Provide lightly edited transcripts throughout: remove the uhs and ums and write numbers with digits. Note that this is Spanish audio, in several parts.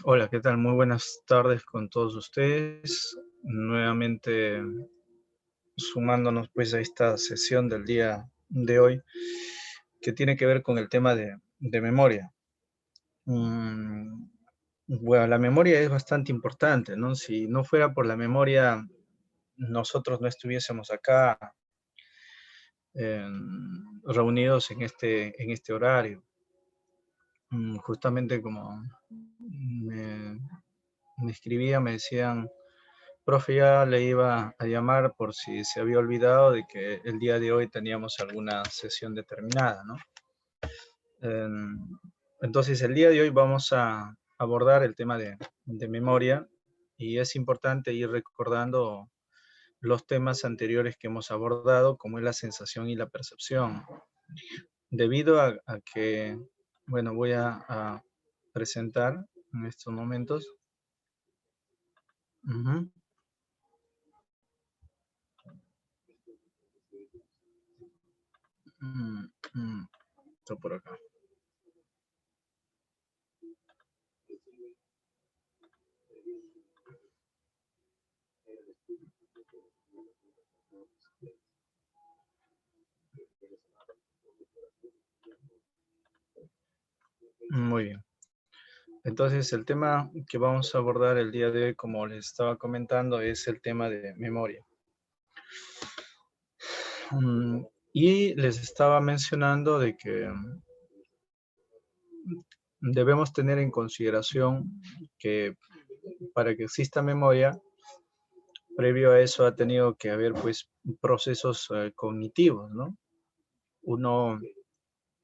Hola, ¿qué tal? Muy buenas tardes con todos ustedes. Nuevamente sumándonos pues a esta sesión del día de hoy que tiene que ver con el tema de memoria. Mm, bueno, la memoria es bastante importante, ¿no? Si no fuera por la memoria, nosotros no estuviésemos acá reunidos en este horario. Justamente como me, me escribían, me decían, profe, ya le iba a llamar por si se había olvidado de que el día de hoy teníamos alguna sesión determinada, ¿no? Em, Entonces, el día de hoy vamos a abordar el tema de memoria y es importante ir recordando los temas anteriores que hemos abordado, como es la sensación y la percepción. Debido a que, bueno, voy a presentar en estos momentos. Ujú. Mm, Está por acá. Muy bien. Entonces, el tema que vamos a abordar el día de hoy, como les estaba comentando, es el tema de memoria. Y les estaba mencionando de que debemos tener en consideración que para que exista memoria, previo a eso ha tenido que haber pues procesos cognitivos, ¿no? Uno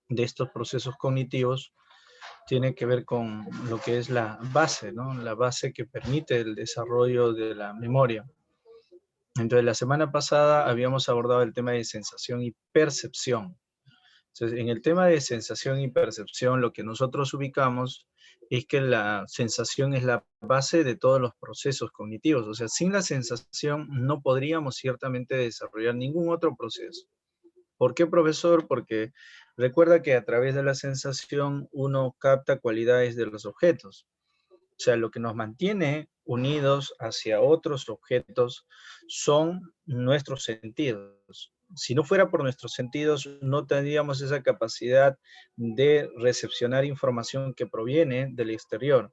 de estos procesos cognitivos tiene que ver con lo que es la base, ¿no? La base que permite el desarrollo de la memoria. Entonces, la semana pasada habíamos abordado el tema de sensación y percepción. Entonces, en el tema de sensación y percepción, lo que nosotros ubicamos es que la sensación es la base de todos los procesos cognitivos. O sea, sin la sensación no podríamos ciertamente desarrollar ningún otro proceso. ¿Por qué, profesor? Porque recuerda que a través de la sensación uno capta cualidades de los objetos. O sea, lo que nos mantiene unidos hacia otros objetos son nuestros sentidos. Si no fuera por nuestros sentidos, no tendríamos esa capacidad de recepcionar información que proviene del exterior.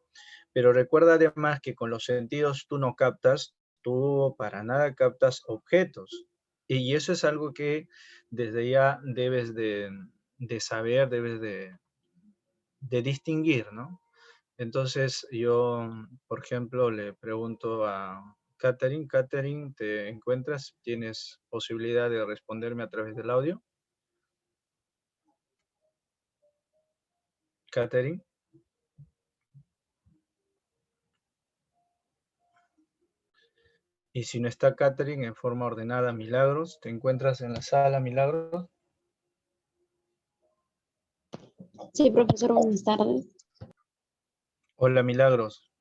Pero recuerda además que con los sentidos tú no captas, tú para nada captas objetos. Y eso es algo que desde ya debes de saber, debes de distinguir, ¿no? Entonces yo, por ejemplo, le pregunto a Catherine, Catherine, ¿te encuentras? ¿Tienes posibilidad de responderme a través del audio? Catherine. Y si no está Catherine en forma ordenada, Milagros, ¿te encuentras en la sala, Milagros? Sí, profesor, buenas tardes. Hola, Milagros.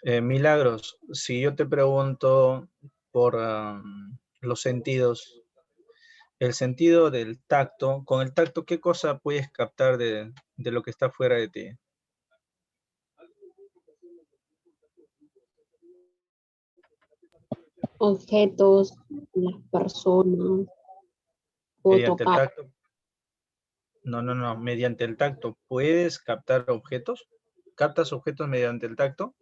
Milagros, si yo te pregunto por los sentidos, el sentido del tacto, con el tacto, ¿qué cosa puedes captar de lo que está fuera de ti? Objetos, las personas, puedo Mediante el tocar. tacto. No, mediante el tacto. ¿Puedes captar objetos? ¿Captas objetos mediante el tacto?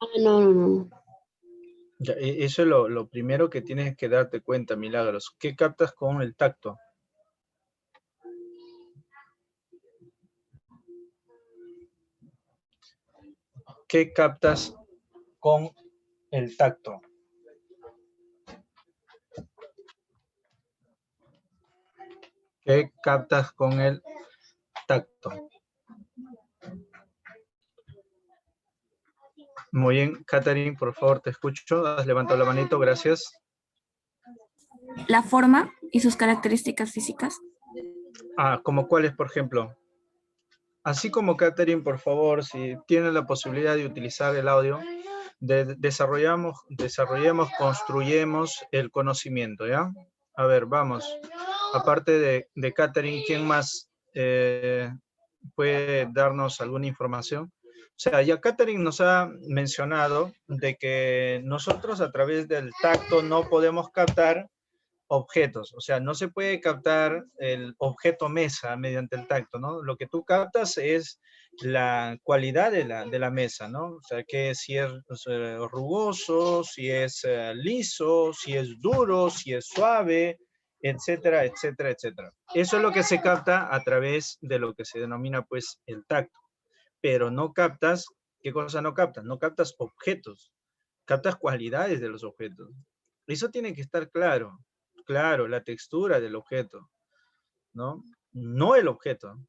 Ah, no. Ya, eso es lo primero que tienes que darte cuenta, Milagros. ¿Qué captas con el tacto? ¿Qué captas con el tacto? ¿Qué captas con el tacto? Muy bien, Catherine, por favor, te escucho. Has levantado la manito, gracias. La forma y sus características físicas. ¿Como cuáles, por ejemplo? Así como Catherine, por favor, si tiene la posibilidad de utilizar el audio, desarrollemos, construyemos el conocimiento, ¿ya? A ver, vamos. Aparte de Catherine, ¿quién más puede darnos alguna información. O sea, ya Catherine nos ha mencionado de que nosotros a través del tacto no podemos captar objetos, o sea, no se puede captar el objeto mesa mediante el tacto, ¿no? Lo que tú captas es la cualidad de la mesa, ¿no? O sea, que si es rugoso, si es liso, si es duro, si es suave, etcétera, etcétera, etcétera. Eso es lo que se capta a través de lo que se denomina, pues, el tacto. Pero no captas, ¿qué cosa no captas? No captas objetos, captas cualidades de los objetos. Eso tiene que estar claro. Claro, la textura del objeto, ¿no? No el objeto.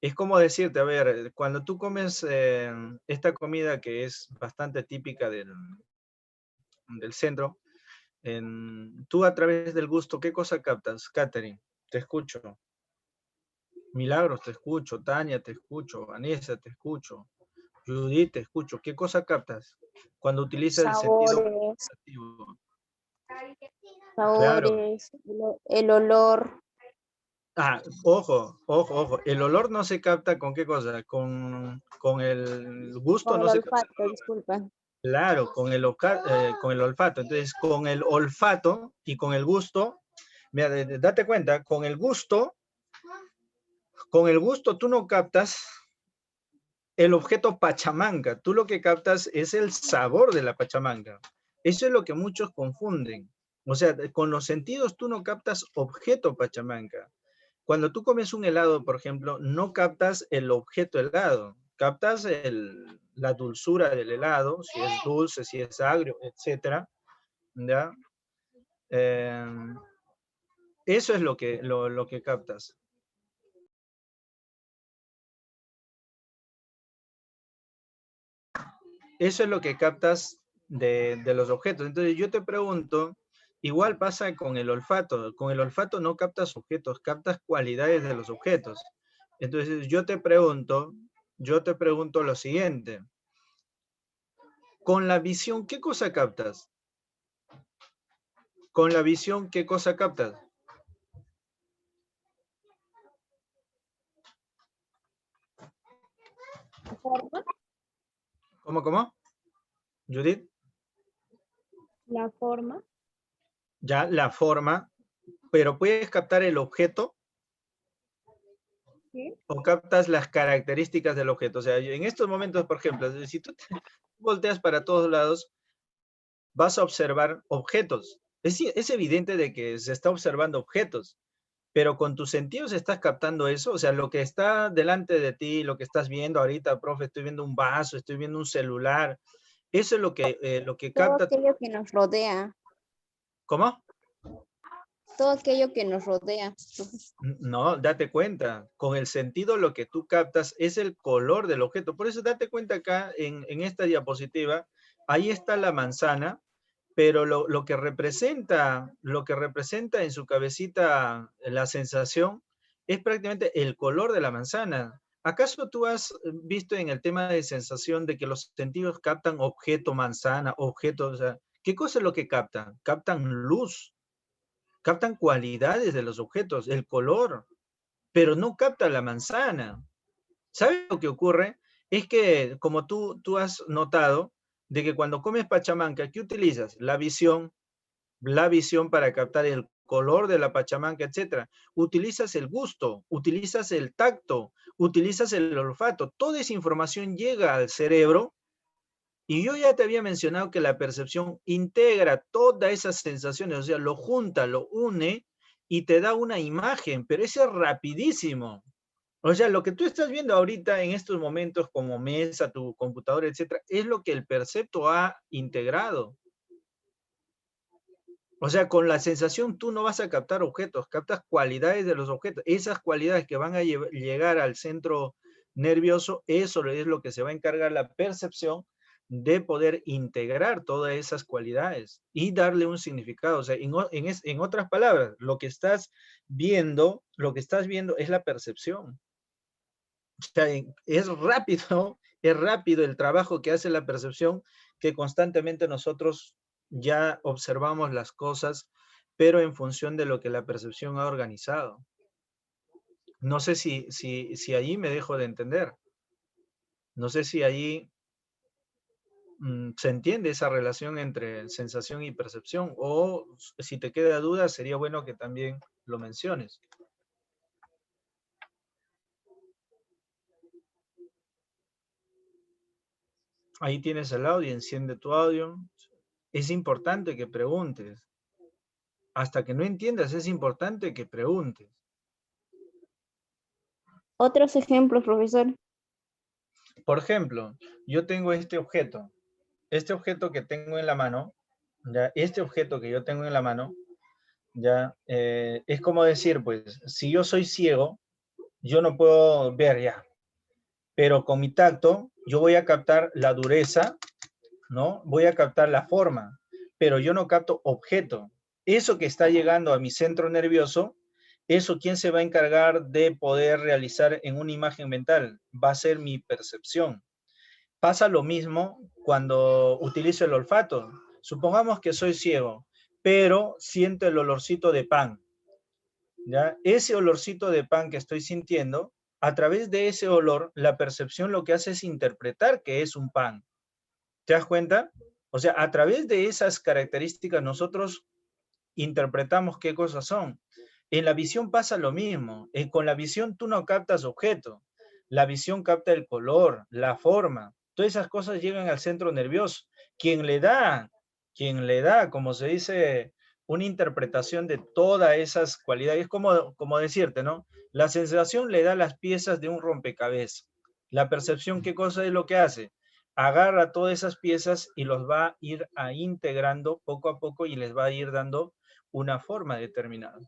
Es como decirte, a ver, cuando tú comes esta comida que es bastante típica del centro, tú a través del gusto, ¿qué cosa captas? Catherine, te escucho. Milagros, te escucho. Tania, te escucho. Vanessa, te escucho. Judith, te escucho. ¿Qué cosa captas cuando utilizas el sentido Sabores, gustativo? Claro. sabores, el olor, Ah, ojo, ojo, ojo. El olor no se capta con qué cosa, con el gusto con el no se capta. olfato, disculpa. Claro, con el olfato. Entonces, con el olfato y con el gusto, mira, date cuenta, con el gusto tú no captas el objeto pachamanca. Tú lo que captas es el sabor de la pachamanca. Eso es lo que muchos confunden. O sea, con los sentidos tú no captas objeto pachamanca. Cuando tú comes un helado, por ejemplo, no captas el objeto helado, captas la dulzura del helado, si es dulce, si es agrio, etcétera, ¿ya? Eh, eso es lo que captas. Eso es lo que captas de los objetos. Entonces yo te pregunto, igual pasa con el olfato. Con el olfato no captas objetos, captas cualidades de los objetos. Entonces yo te pregunto lo siguiente. Con la visión, ¿qué cosa captas? Con la visión, ¿qué cosa captas? ¿Forma? ¿Cómo, cómo? Judith, La forma, ya la forma, pero ¿puedes captar el objeto ¿sí? o captas las características del objeto? O sea, en estos momentos, por ejemplo, si tú te volteas para todos lados, vas a observar objetos. Es evidente de que se está observando objetos, pero con tus sentidos estás captando eso. O sea, lo que está delante de ti, lo que estás viendo ahorita, profe, estoy viendo un vaso, estoy viendo un celular. Eso es lo que Todo capta. aquello que nos rodea, ¿Cómo? todo aquello que nos rodea. No, date cuenta, con el sentido lo que tú captas es el color del objeto. Por eso date cuenta acá en esta diapositiva, ahí está la manzana, pero lo que representa en su cabecita la sensación es prácticamente el color de la manzana. ¿Acaso tú has visto en el tema de sensación de que los sentidos captan objeto, manzana, objeto? O sea, ¿qué cosa es lo que captan? Captan luz, captan cualidades de los objetos, el color, pero no captan la manzana. ¿Sabes lo que ocurre? Es que, como tú has notado, de que cuando comes pachamanca, ¿qué utilizas? La visión para captar el color de la pachamanca, etcétera. Utilizas el gusto, utilizas el tacto, utilizas el olfato. Toda esa información llega al cerebro y yo ya te había mencionado que la percepción integra todas esas sensaciones, o sea, lo junta, lo une y te da una imagen, pero eso es rapidísimo. O sea, lo que tú estás viendo ahorita en estos momentos como mesa, tu computadora, etcétera, es lo que el percepto ha integrado. O sea, con la sensación tú no vas a captar objetos, captas cualidades de los objetos. Esas cualidades que van a llegar al centro nervioso, eso es lo que se va a encargar la percepción de poder integrar todas esas cualidades y darle un significado. O sea, en otras palabras, lo que estás viendo es la percepción. O sea, es rápido el trabajo que hace la percepción, que constantemente nosotros ya observamos las cosas, pero en función de lo que la percepción ha organizado. No sé si allí me dejo de entender. No sé si allí se entiende esa relación entre sensación y percepción, o si te queda duda, sería bueno que también lo menciones. Ahí tienes el audio, enciende tu audio. Es importante que preguntes. Hasta que no entiendas, es importante que preguntes. Otros ejemplos, profesor. Por ejemplo, yo tengo este objeto que tengo en la mano, ya, este objeto que yo tengo en la mano, ya, es como decir, pues, si yo soy ciego, yo no puedo ver ya, pero con mi tacto, yo voy a captar la dureza, ¿no? Voy a captar la forma, pero yo no capto objeto. Eso que está llegando a mi centro nervioso, eso, ¿quién se va a encargar de poder realizar en una imagen mental? Va a ser mi percepción. Pasa lo mismo cuando utilizo el olfato. Supongamos que soy ciego, pero siento el olorcito de pan, ¿ya? Ese olorcito de pan que estoy sintiendo, a través de ese olor, la percepción lo que hace es interpretar que es un pan. ¿Te das cuenta? O sea, a través de esas características nosotros interpretamos qué cosas son. En la visión pasa lo mismo. Con la visión tú no captas objeto. La visión capta el color, la forma. Todas esas cosas llegan al centro nervioso. Quien le da, como se dice, una interpretación de todas esas cualidades. Es como decirte, ¿no? La sensación le da las piezas de un rompecabezas. La percepción, ¿qué cosa es lo que hace? Agarra todas esas piezas y los va a ir integrando poco a poco y les va a ir dando una forma determinada.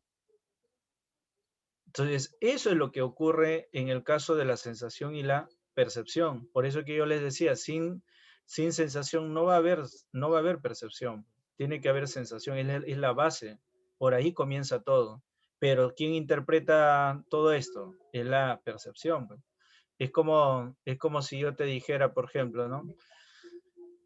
Entonces, eso es lo que ocurre en el caso de la sensación y la percepción. Por eso que yo les decía, sin sensación no va a haber percepción. Tiene que haber sensación, es la base. Por ahí comienza todo. Pero ¿quién interpreta todo esto? Es la percepción. Es como si yo te dijera, por ejemplo, ¿no?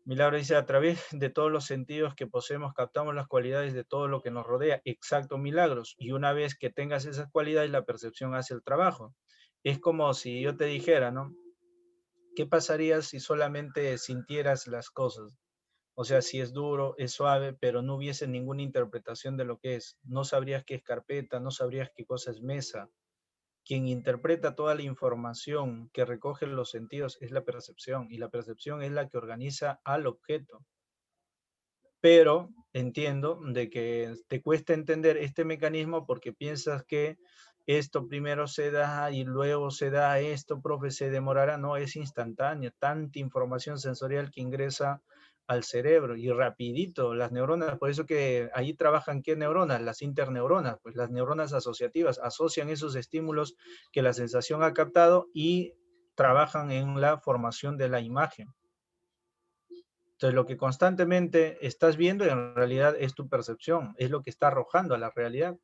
Milagro dice, a través de todos los sentidos que poseemos, captamos las cualidades de todo lo que nos rodea. Exacto, Milagros. Y una vez que tengas esas cualidades, la percepción hace el trabajo. Es como si yo te dijera, ¿no? ¿Qué pasaría si solamente sintieras las cosas? O sea, si es duro, es suave, pero no hubiese ninguna interpretación de lo que es. No sabrías qué es carpeta, no sabrías qué cosa es mesa. Quien interpreta toda la información que recoge los sentidos es la percepción, y la percepción es la que organiza al objeto. Pero entiendo de que te cuesta entender este mecanismo porque piensas que esto primero se da y luego se da esto, profe, se demorará. No, es instantáneo, tanta información sensorial que ingresa al cerebro y rapidito, las neuronas, por eso que ahí trabajan, ¿qué neuronas? Las interneuronas, pues las neuronas asociativas asocian esos estímulos que la sensación ha captado y trabajan en la formación de la imagen. Entonces, lo que constantemente estás viendo en realidad es tu percepción, es lo que está arrojando a la realidad.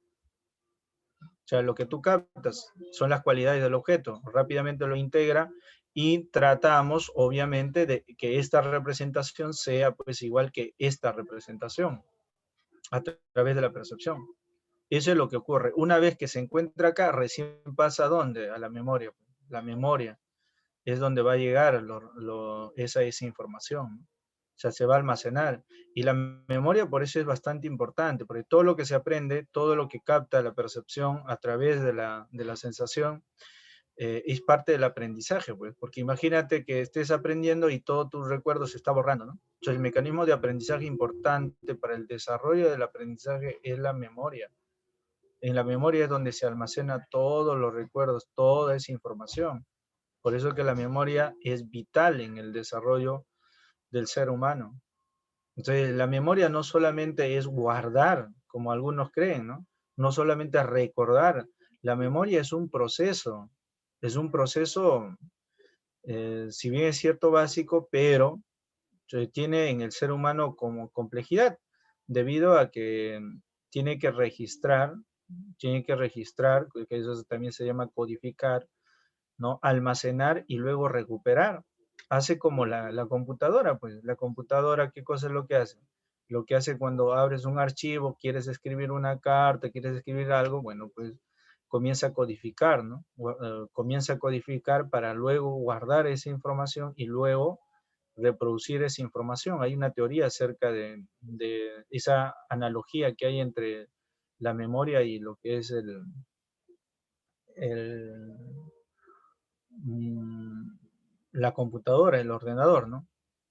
O sea, lo que tú captas son las cualidades del objeto, rápidamente lo integra y tratamos, obviamente, de que esta representación sea pues igual que esta representación a través de la percepción. Eso es lo que ocurre. Una vez que se encuentra acá, recién pasa ¿a dónde? A la memoria. La memoria es donde va a llegar esa información. O sea, se va a almacenar. Y la memoria por eso es bastante importante, porque todo lo que se aprende, todo lo que capta la percepción a través de la sensación, es parte del aprendizaje, pues, porque imagínate que estés aprendiendo y todo tu recuerdo se está borrando, ¿no? Entonces, el mecanismo de aprendizaje importante para el desarrollo del aprendizaje es la memoria. En la memoria es donde se almacena todos los recuerdos, toda esa información. Por eso que la memoria es vital en el desarrollo del ser humano. Entonces, la memoria no solamente es guardar, como algunos creen, ¿no? No solamente es recordar. La memoria es un proceso, si bien es cierto, básico, pero tiene en el ser humano como complejidad, debido a que tiene que registrar, que eso también se llama codificar, ¿no? Almacenar y luego recuperar. Hace como la computadora, pues la computadora, ¿qué cosa es lo que hace? Lo que hace cuando abres un archivo, quieres escribir una carta, quieres escribir algo, bueno, pues comienza a codificar, ¿no? Comienza a codificar para luego guardar esa información y luego reproducir esa información. Hay una teoría acerca de esa analogía que hay entre la memoria y lo que es el, la computadora, el ordenador, ¿no?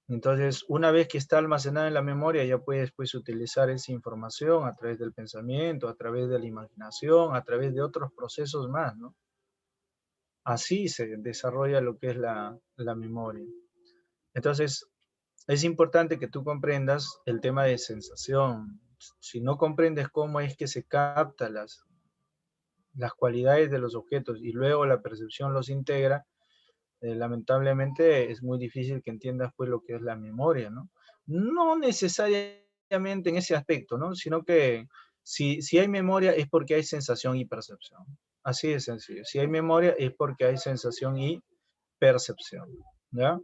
Entonces, una vez que está almacenada en la memoria, ya puedes pues, utilizar esa información a través del pensamiento, a través de la imaginación, a través de otros procesos más, ¿no? Así se desarrolla lo que es la memoria. Entonces, es importante que tú comprendas el tema de sensación. Si no comprendes cómo es que se captan las cualidades de los objetos y luego la percepción los integra, lamentablemente es muy difícil que entiendas pues lo que es la memoria, ¿no? No necesariamente en ese aspecto, ¿no? Sino que si hay memoria es porque hay sensación y percepción. Así de sencillo. Si hay memoria es porque hay sensación y percepción, ¿ya?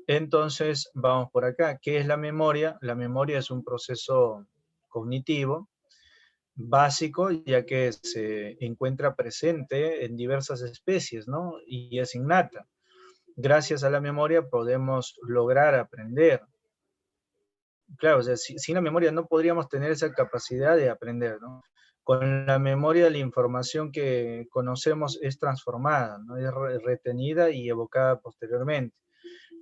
Entonces, vamos por acá. ¿Qué es la memoria? La memoria es un proceso cognitivo básico, ya que se encuentra presente en diversas especies, ¿no? Y es innata. Gracias a la memoria podemos lograr aprender. Claro, o sea, sin la memoria no podríamos tener esa capacidad de aprender, ¿no? Con la memoria la información que conocemos es transformada, ¿no? Es retenida y evocada posteriormente.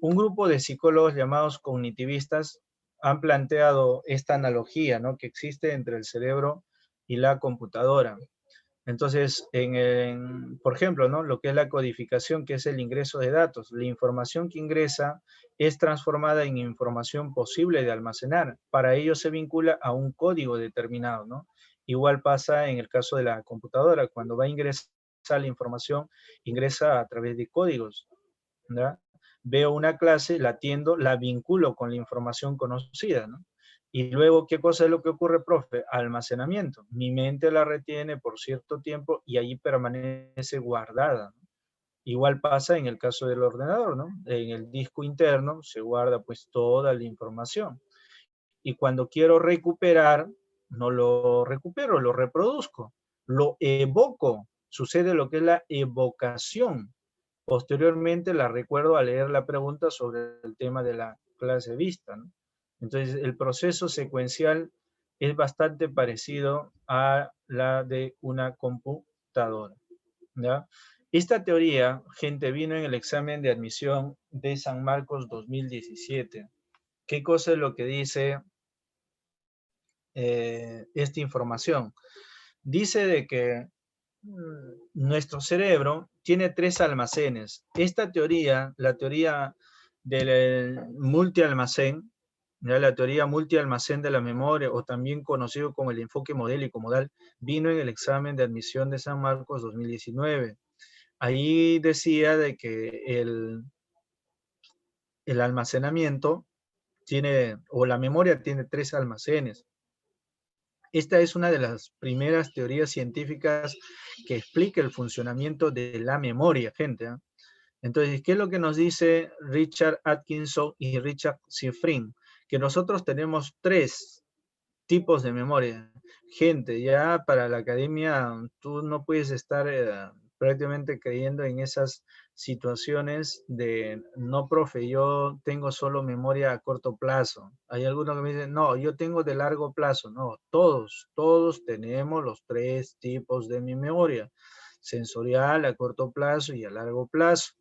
Un grupo de psicólogos llamados cognitivistas han planteado esta analogía, ¿no? Que existe entre el cerebro y la computadora. Entonces, por ejemplo, ¿no? Lo que es la codificación, que es el ingreso de datos. La información que ingresa es transformada en información posible de almacenar. Para ello se vincula a un código determinado, ¿no? Igual pasa en el caso de la computadora. Cuando va a ingresar la información, ingresa a través de códigos, ¿verdad? Veo una clase, la atiendo, la vinculo con la información conocida, ¿no? Y luego, ¿qué cosa es lo que ocurre, profe? Almacenamiento. Mi mente la retiene por cierto tiempo y allí permanece guardada, ¿no? Igual pasa en el caso del ordenador, ¿no? En el disco interno se guarda pues toda la información. Y cuando quiero recuperar, no lo recupero, lo reproduzco, lo evoco. Sucede lo que es la evocación. Posteriormente la recuerdo al leer la pregunta sobre el tema de la clase vista, ¿no? Entonces, el proceso secuencial es bastante parecido a la de una computadora, ¿ya? Esta teoría, gente, vino en el examen de admisión de San Marcos 2017. ¿Qué cosa es lo que dice esta información? Dice de que nuestro cerebro tiene 3 almacenes. Esta teoría, la teoría del multialmacén, ¿ya? La teoría multialmacén de la memoria, o también conocido como el enfoque modélico modal, vino en el examen de admisión de San Marcos 2019. Ahí decía de que el almacenamiento tiene, o la memoria tiene 3 almacenes. Esta es una de las primeras teorías científicas que explica el funcionamiento de la memoria, gente, ¿eh? Entonces, ¿qué es lo que nos dice Richard Atkinson y Richard Shifrin? Que nosotros tenemos 3 tipos de memoria. Gente, ya para la academia tú no puedes estar prácticamente creyendo en esas situaciones de, no, profe, yo tengo solo memoria a corto plazo. Hay algunos que me dicen, no, yo tengo de largo plazo. No, todos tenemos los 3 tipos de memoria. Sensorial, a corto plazo y a largo plazo.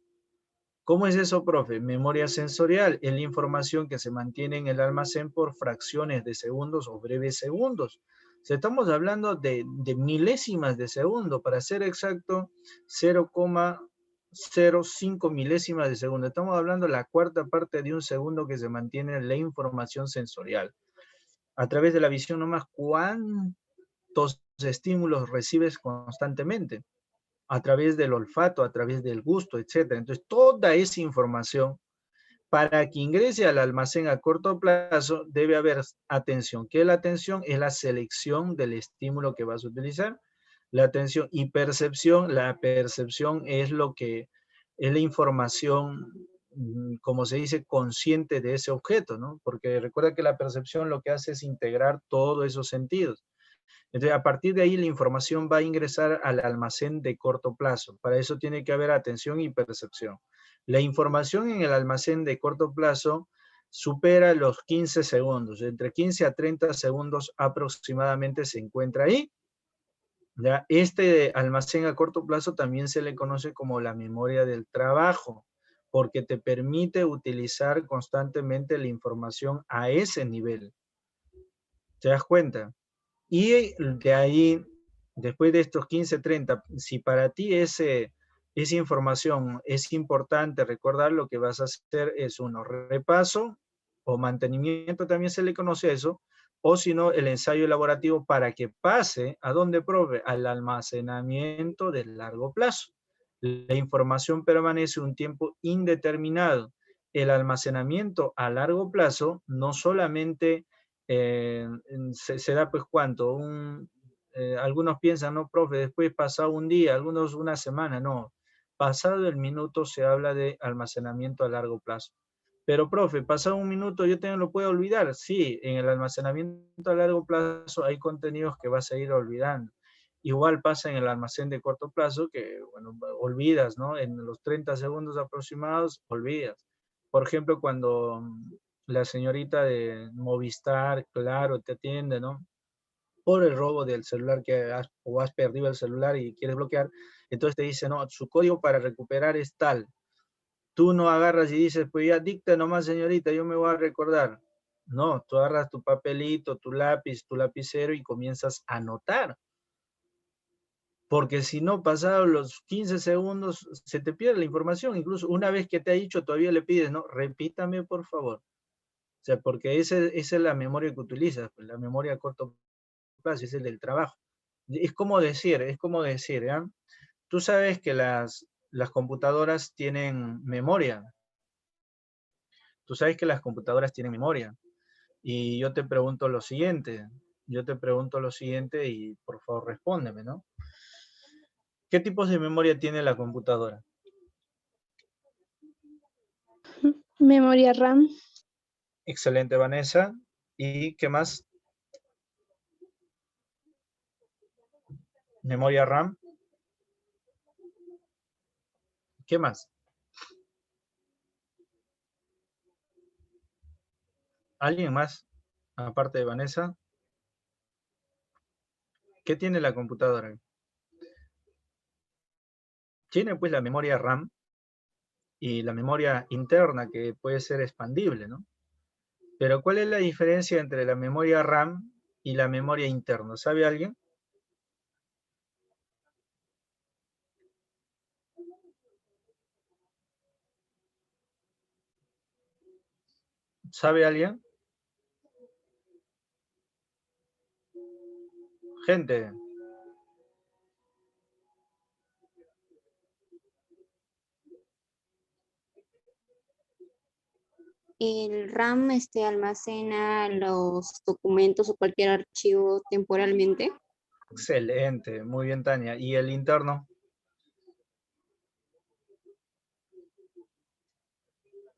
¿Cómo es eso, profe? Memoria sensorial es la información que se mantiene en el almacén por fracciones de segundos o breves segundos. O sea, estamos hablando de milésimas de segundo, para ser exacto, 0,05 milésimas de segundo. Estamos hablando de la cuarta parte de un segundo que se mantiene la información sensorial. A través de la visión nomás, ¿cuántos estímulos recibes constantemente? A través del olfato, a través del gusto, etc. Entonces, toda esa información, para que ingrese al almacén a corto plazo, debe haber atención. ¿Qué es la atención? Es la selección del estímulo que vas a utilizar. La atención y percepción, la percepción es lo que es la información, como se dice, consciente de ese objeto, ¿no? Porque recuerda que la percepción lo que hace es integrar todos esos sentidos. Entonces, a partir de ahí la información va a ingresar al almacén de corto plazo. Para eso tiene que haber atención y percepción. La información en el almacén de corto plazo supera los 15 segundos. Entre 15 a 30 segundos aproximadamente se encuentra ahí. ¿Ya? Este almacén a corto plazo también se le conoce como la memoria del trabajo, porque te permite utilizar constantemente la información a ese nivel. ¿Te das cuenta? Y de ahí, después de estos 15, 30, si para ti esa información es importante recordar, lo que vas a hacer es uno, repaso o mantenimiento, también se le conoce eso, o si no, el ensayo elaborativo para que pase, ¿a dónde, profe? Al almacenamiento de largo plazo. La información permanece un tiempo indeterminado. El almacenamiento a largo plazo no solamente se da pues cuánto, algunos piensan, no, profe, después pasado un día, algunos una semana, no. Pasado el minuto se habla de almacenamiento a largo plazo. Pero, profe, pasado un minuto yo también lo puedo olvidar. Sí, en el almacenamiento a largo plazo hay contenidos que vas a ir olvidando. Igual pasa en el almacén de corto plazo que, bueno, olvidas, ¿no? En los 30 segundos aproximados, olvidas. Por ejemplo, cuando la señorita de Movistar, Claro, te atiende, ¿no? Por el robo del celular o has perdido el celular y quieres bloquear, entonces te dice, no, su código para recuperar es tal. Tú no agarras y dices, pues ya dicta nomás, señorita, yo me voy a recordar. No, tú agarras tu papelito, tu lápiz, tu lapicero y comienzas a anotar. Porque si no, pasados los 15 segundos, se te pierde la información. Incluso una vez que te ha dicho, todavía le pides, no, repítame por favor. O sea, porque esa es la memoria que utilizas, pues, la memoria a corto plazo, es el del trabajo. Es como decir, ¿ya? Tú sabes que las computadoras tienen memoria. Tú sabes que las computadoras tienen memoria. Y yo te pregunto lo siguiente y por favor respóndeme, ¿no? ¿Qué tipos de memoria tiene la computadora? Memoria RAM, Excelente, Vanessa. ¿Y qué más? Memoria RAM. ¿Qué más? ¿Alguien más? Aparte de Vanessa. ¿Qué tiene la computadora? Tiene pues la memoria RAM y la memoria interna que puede ser expandible, ¿no? Pero ¿cuál es la diferencia entre la memoria RAM y la memoria interna? ¿Sabe alguien? ¿Sabe alguien? Gente, el RAM almacena los documentos o cualquier archivo temporalmente. excelente, muy bien, Tania. ¿Y el interno?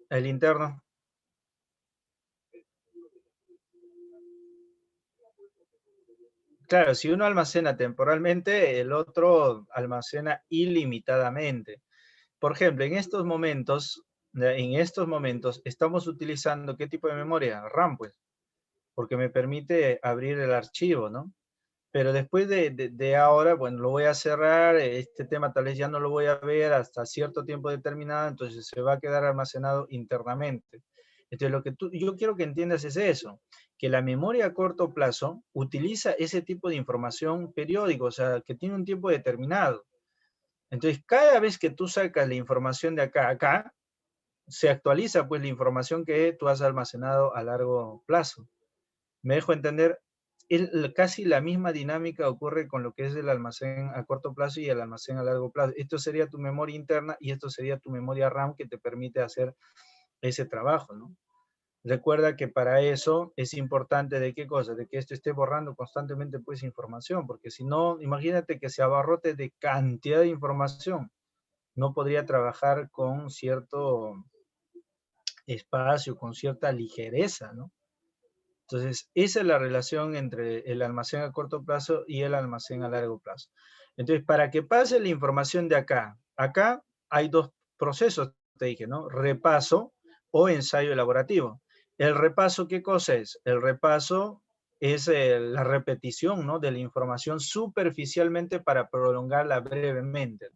El interno. Claro, si uno almacena temporalmente, el otro almacena ilimitadamente. Por ejemplo, en estos momentos estamos utilizando ¿qué tipo de memoria? RAM, pues, porque me permite abrir el archivo, ¿no? Pero después de ahora, bueno, lo voy a cerrar, este tema tal vez ya no lo voy a ver hasta cierto tiempo determinado, entonces se va a quedar almacenado internamente. Entonces, yo quiero que entiendas es eso, que la memoria a corto plazo utiliza ese tipo de información periódico, o sea, que tiene un tiempo determinado. Entonces, cada vez que tú sacas la información de acá a acá, se actualiza pues la información que tú has almacenado a largo plazo. ¿Me dejo entender? Casi la misma dinámica ocurre con lo que es el almacén a corto plazo y el almacén a largo plazo. Esto sería tu memoria interna y esto sería tu memoria RAM que te permite hacer ese trabajo, ¿no? Recuerda que para eso es importante de qué cosa, de que esto esté borrando constantemente pues información, porque si no, imagínate que se abarrote de cantidad de información, no podría trabajar con cierto espacio, con cierta ligereza, ¿no? Entonces, esa es la relación entre el almacén a corto plazo y el almacén a largo plazo. Entonces, para que pase la información de acá, acá hay dos procesos, te dije, ¿no? Repaso o ensayo elaborativo. El repaso, ¿qué cosa es? El repaso es la repetición, ¿no? De la información superficialmente para prolongarla brevemente.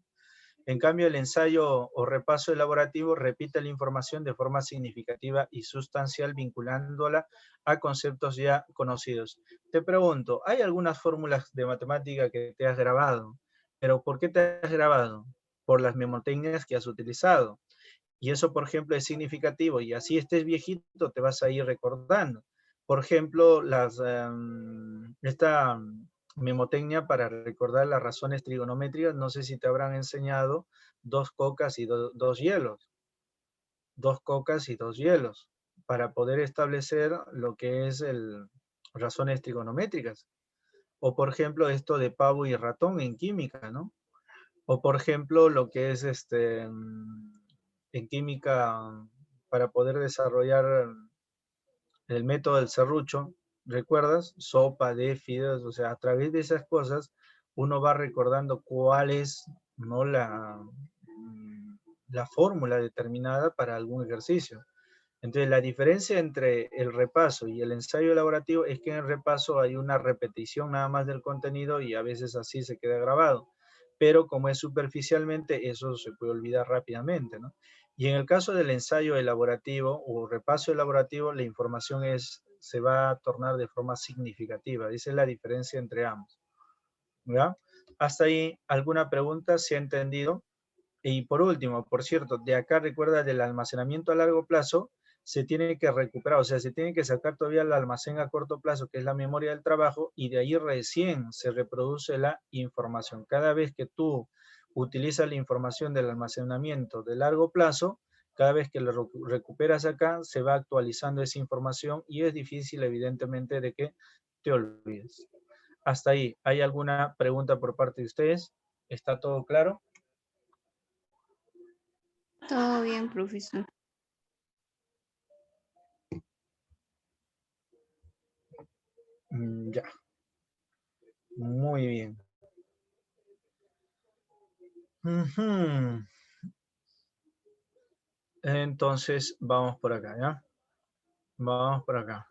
En cambio, el ensayo o repaso elaborativo repite la información de forma significativa y sustancial, vinculándola a conceptos ya conocidos. Te pregunto, ¿hay algunas fórmulas de matemática que te has grabado? ¿Pero por qué te has grabado? Por las memotecnias que has utilizado. Y eso, por ejemplo, es significativo y así estés viejito, te vas a ir recordando. Por ejemplo, esta memotecnia para recordar las razones trigonométricas, no sé si te habrán enseñado dos cocas y dos hielos. Dos cocas y dos hielos para poder establecer lo que es razones trigonométricas. O, por ejemplo, esto de pavo y ratón en química, ¿no? O, por ejemplo, lo que es en química para poder desarrollar el método del serrucho, ¿recuerdas? Sopa de fideos, o sea, a través de esas cosas uno va recordando cuál es, ¿no? La fórmula determinada para algún ejercicio. Entonces, la diferencia entre el repaso y el ensayo elaborativo es que en el repaso hay una repetición nada más del contenido y a veces así se queda grabado. Pero como es superficialmente, eso se puede olvidar rápidamente, ¿no? Y en el caso del ensayo elaborativo o repaso elaborativo, la información se va a tornar de forma significativa. Esa es la diferencia entre ambos, ¿ya? Hasta ahí, ¿alguna pregunta? ¿Se ha entendido? Y por último, por cierto, de acá recuerda del almacenamiento a largo plazo, se tiene que recuperar, o sea, se tiene que sacar todavía el almacén a corto plazo, que es la memoria del trabajo, y de ahí recién se reproduce la información. Cada vez que tú utilizas la información del almacenamiento de largo plazo, cada vez que lo recuperas acá, se va actualizando esa información y es difícil, evidentemente, de que te olvides. Hasta ahí, ¿hay alguna pregunta por parte de ustedes? ¿Está todo claro? Todo bien, profesor. Ya, muy bien. Ujú. Entonces, vamos por acá, ¿ya? Vamos por acá.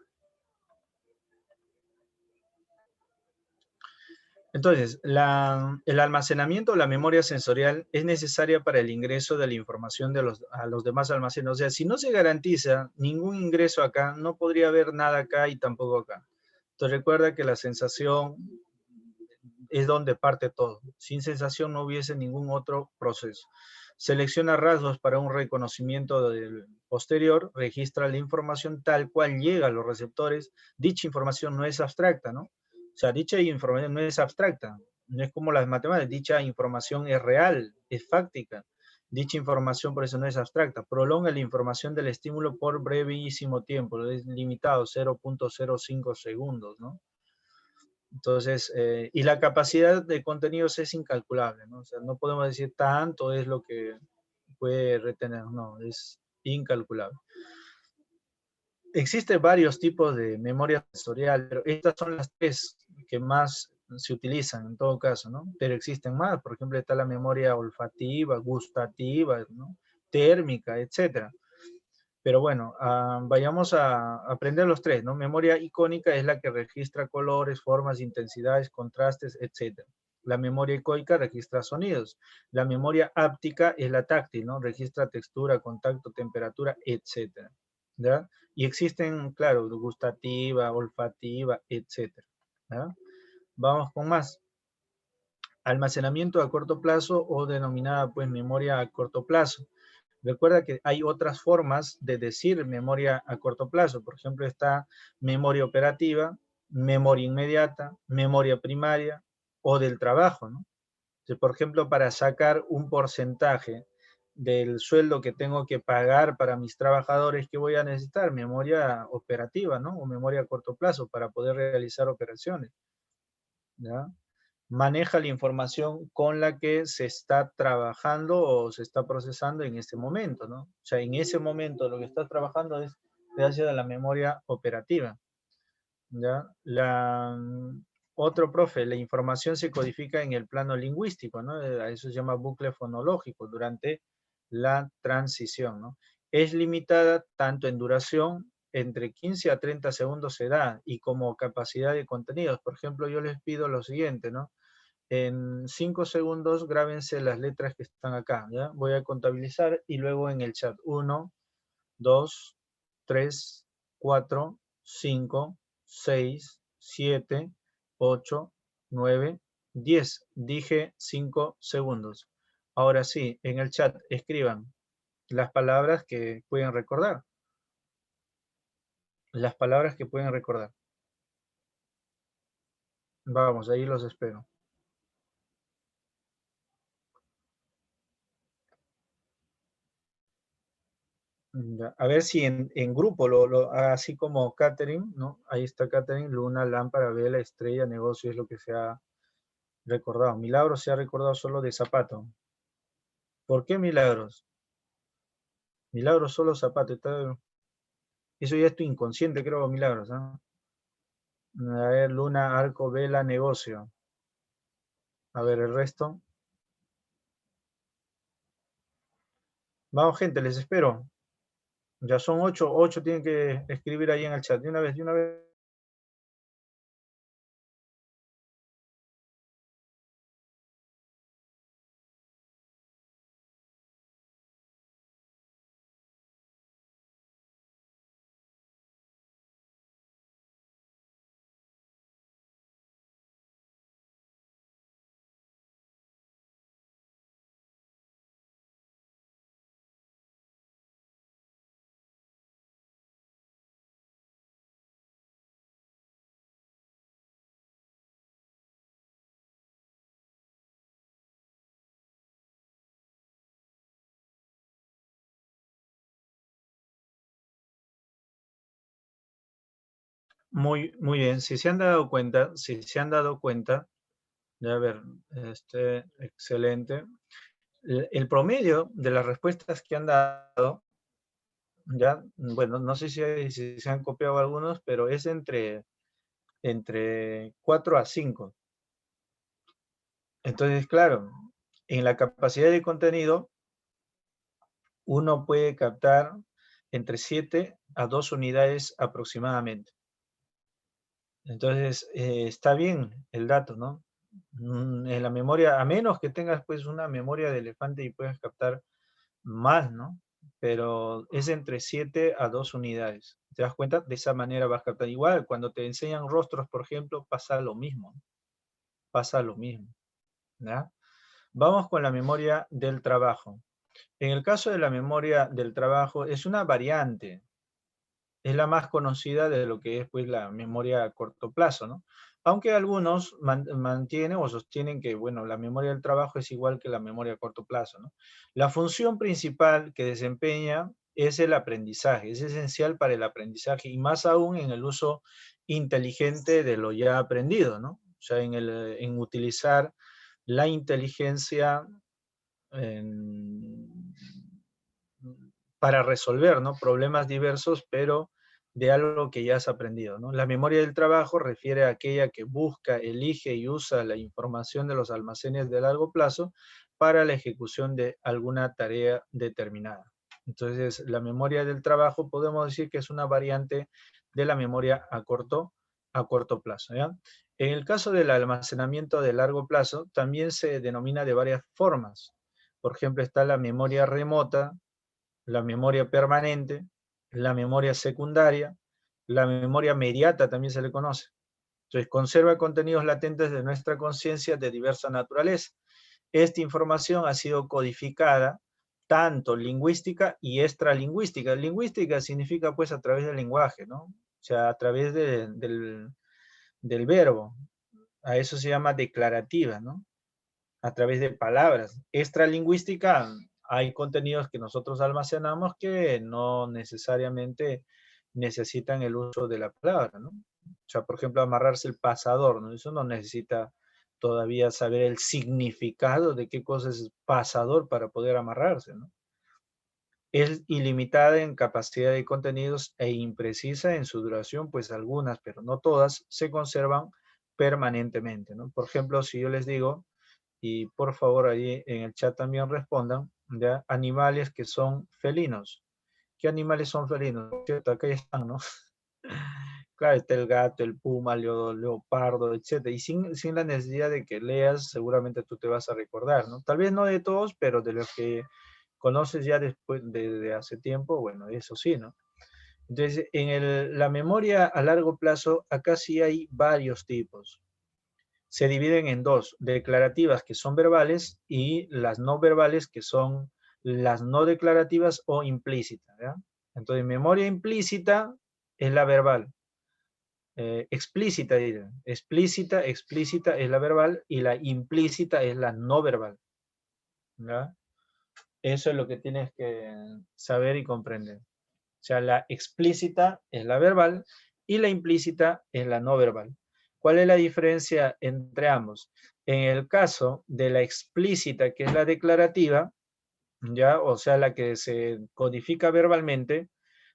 Entonces, el almacenamiento o la memoria sensorial es necesaria para el ingreso de la información a los demás almacenes. O sea, si no se garantiza ningún ingreso acá, no podría haber nada acá y tampoco acá. Entonces, recuerda que la sensación es donde parte todo. Sin sensación no hubiese ningún otro proceso. Selecciona rasgos para un reconocimiento del posterior, registra la información tal cual llega a los receptores. Dicha información no es abstracta, ¿no? O sea, dicha información no es abstracta, no es como las matemáticas, dicha información es real, es fáctica. Dicha información por eso no es abstracta. Prolonga la información del estímulo por brevísimo tiempo, es limitado, 0.05 segundos, ¿no? Entonces, y la capacidad de contenidos es incalculable, ¿no? O sea, no podemos decir tanto es lo que puede retener, no, es incalculable. Existen varios tipos de memoria sensorial, pero estas son las tres que más se utilizan en todo caso, ¿no? Pero existen más, por ejemplo, está la memoria olfativa, gustativa, ¿no? Térmica, etcétera. Pero bueno, vayamos a aprender los tres, ¿no? Memoria icónica es la que registra colores, formas, intensidades, contrastes, etc. La memoria ecoica registra sonidos. La memoria áptica es la táctil, ¿no? Registra textura, contacto, temperatura, etc. ¿Ya? Y existen, claro, gustativa, olfativa, etc. ¿Ya? Vamos con más. Almacenamiento a corto plazo o denominada pues memoria a corto plazo. Recuerda que hay otras formas de decir memoria a corto plazo. Por ejemplo, está memoria operativa, memoria inmediata, memoria primaria o del trabajo, ¿no? Entonces, por ejemplo, para sacar un porcentaje del sueldo que tengo que pagar para mis trabajadores, ¿qué voy a necesitar? Memoria operativa, ¿no? O memoria a corto plazo para poder realizar operaciones, ¿ya? Maneja la información con la que se está trabajando o se está procesando en este momento, ¿no? O sea, en ese momento lo que estás trabajando es gracias a la memoria operativa. ¿ya? Otro profe, la información se codifica en el plano lingüístico, ¿no? A eso se llama bucle fonológico durante la transición, ¿no? Es limitada tanto en duración, entre 15 a 30 segundos se da, y como capacidad de contenidos. Por ejemplo, yo les pido lo siguiente, ¿no? En 5 segundos grábense las letras que están acá, ¿ya? Voy a contabilizar y luego en el chat. 1, 2, 3, 4, 5, 6, 7, 8, 9, 10. Dije 5 segundos. Ahora sí, en el chat escriban las palabras que pueden recordar. Las palabras que pueden recordar. Vamos, ahí los espero. Ya, a ver si en grupo, así como Catherine, ¿no? Ahí está Catherine, luna, lámpara, vela, estrella, negocio, es lo que se ha recordado. Milagros se ha recordado solo de zapato. ¿Por qué milagros? Milagros solo zapato. Eso ya es tu inconsciente, creo, milagros, ¿no? A ver, luna, arco, vela, negocio. A ver, el resto. Vamos, gente, les espero. Ya son 8 tienen que escribir ahí en el chat. De una vez, de una vez. Muy bien. Si se han dado cuenta, ya a ver, excelente. El promedio de las respuestas que han dado, ya, bueno, no sé si se han copiado algunos, pero es entre 4 a 5. Entonces, claro, en la capacidad de contenido, uno puede captar entre 7 a 2 unidades aproximadamente. Entonces, está bien el dato, ¿no? En la memoria, a menos que tengas pues una memoria de elefante y puedas captar más, ¿no? Pero es entre 7 a 2 unidades. ¿Te das cuenta? De esa manera vas a captar. Igual, cuando te enseñan rostros, por ejemplo, pasa lo mismo. Pasa lo mismo, ¿ya? Vamos con la memoria del trabajo. En el caso de la memoria del trabajo, es una variante. Es la más conocida de lo que es pues, la memoria a corto plazo, ¿no? Aunque algunos mantienen o sostienen que, bueno, la memoria del trabajo es igual que la memoria a corto plazo, ¿no? La función principal que desempeña es el aprendizaje, es esencial para el aprendizaje y más aún en el uso inteligente de lo ya aprendido, ¿no? O sea, en utilizar la inteligencia en, para resolver, ¿no? Problemas diversos, pero de algo que ya has aprendido, ¿no? La memoria del trabajo refiere a aquella que busca, elige y usa la información de los almacenes de largo plazo para la ejecución de alguna tarea determinada. Entonces, la memoria del trabajo podemos decir que es una variante de la memoria a corto plazo, ¿ya? En el caso del almacenamiento de largo plazo, también se denomina de varias formas. Por ejemplo, está la memoria remota, la memoria permanente, la memoria secundaria, la memoria mediata también se le conoce. Entonces, conserva contenidos latentes de nuestra conciencia de diversa naturaleza. Esta información ha sido codificada tanto lingüística y extralingüística. Lingüística significa pues a través del lenguaje, ¿no? O sea, a través del verbo. A eso se llama declarativa, ¿no? A través de palabras. Extralingüística, hay contenidos que nosotros almacenamos que no necesariamente necesitan el uso de la palabra, ¿no? O sea, por ejemplo, amarrarse el pasador, ¿no? Eso no necesita todavía saber el significado de qué cosa es pasador para poder amarrarse, ¿no? Es ilimitada en capacidad de contenidos e imprecisa en su duración, pues algunas, pero no todas, se conservan permanentemente, ¿no? Por ejemplo, si yo les digo, y por favor ahí en el chat también respondan, ¿ya? Animales que son felinos. ¿Qué animales son felinos? ¿Cierto? Acá ya están, ¿no? Claro, está el gato, el puma, el leopardo, etcétera. Y sin la necesidad de que leas, seguramente tú te vas a recordar, ¿no? Tal vez no de todos, pero de los que conoces ya después de hace tiempo, bueno, eso sí, ¿no? Entonces, en la memoria a largo plazo, acá sí hay varios tipos. Se dividen en dos, declarativas que son verbales y las no verbales que son las no declarativas o implícitas, ¿ya? Entonces, memoria implícita es la verbal. Explícita, explícita es la verbal y la implícita es la no verbal, ¿ya? Eso es lo que tienes que saber y comprender. O sea, la explícita es la verbal y la implícita es la no verbal. ¿Cuál es la diferencia entre ambos? En el caso de la explícita, que es la declarativa, ¿ya? O sea, la que se codifica verbalmente,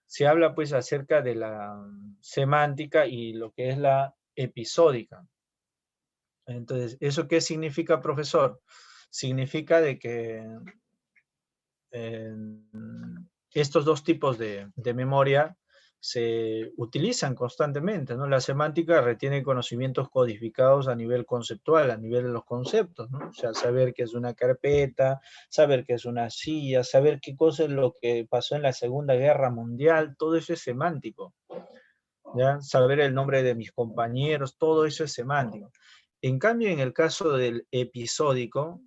se habla pues acerca de la semántica y lo que es la episódica. Entonces, ¿eso qué significa, profesor? Significa de que eh, estos dos tipos de memoria se utilizan constantemente, ¿no? La semántica retiene conocimientos codificados a nivel conceptual, a nivel de los conceptos, ¿no? O sea, saber qué es una carpeta, saber qué es una silla, saber qué cosa es lo que pasó en la Segunda Guerra Mundial, todo eso es semántico, ¿ya? Saber el nombre de mis compañeros, todo eso es semántico. En cambio, en el caso del episódico,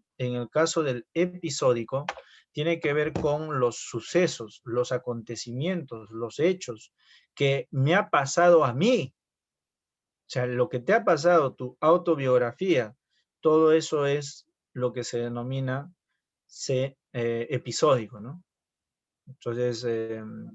tiene que ver con los sucesos, los acontecimientos, los hechos que me ha pasado a mí. O sea, lo que te ha pasado, tu autobiografía, todo eso es lo que se denomina episódico, ¿no? Entonces,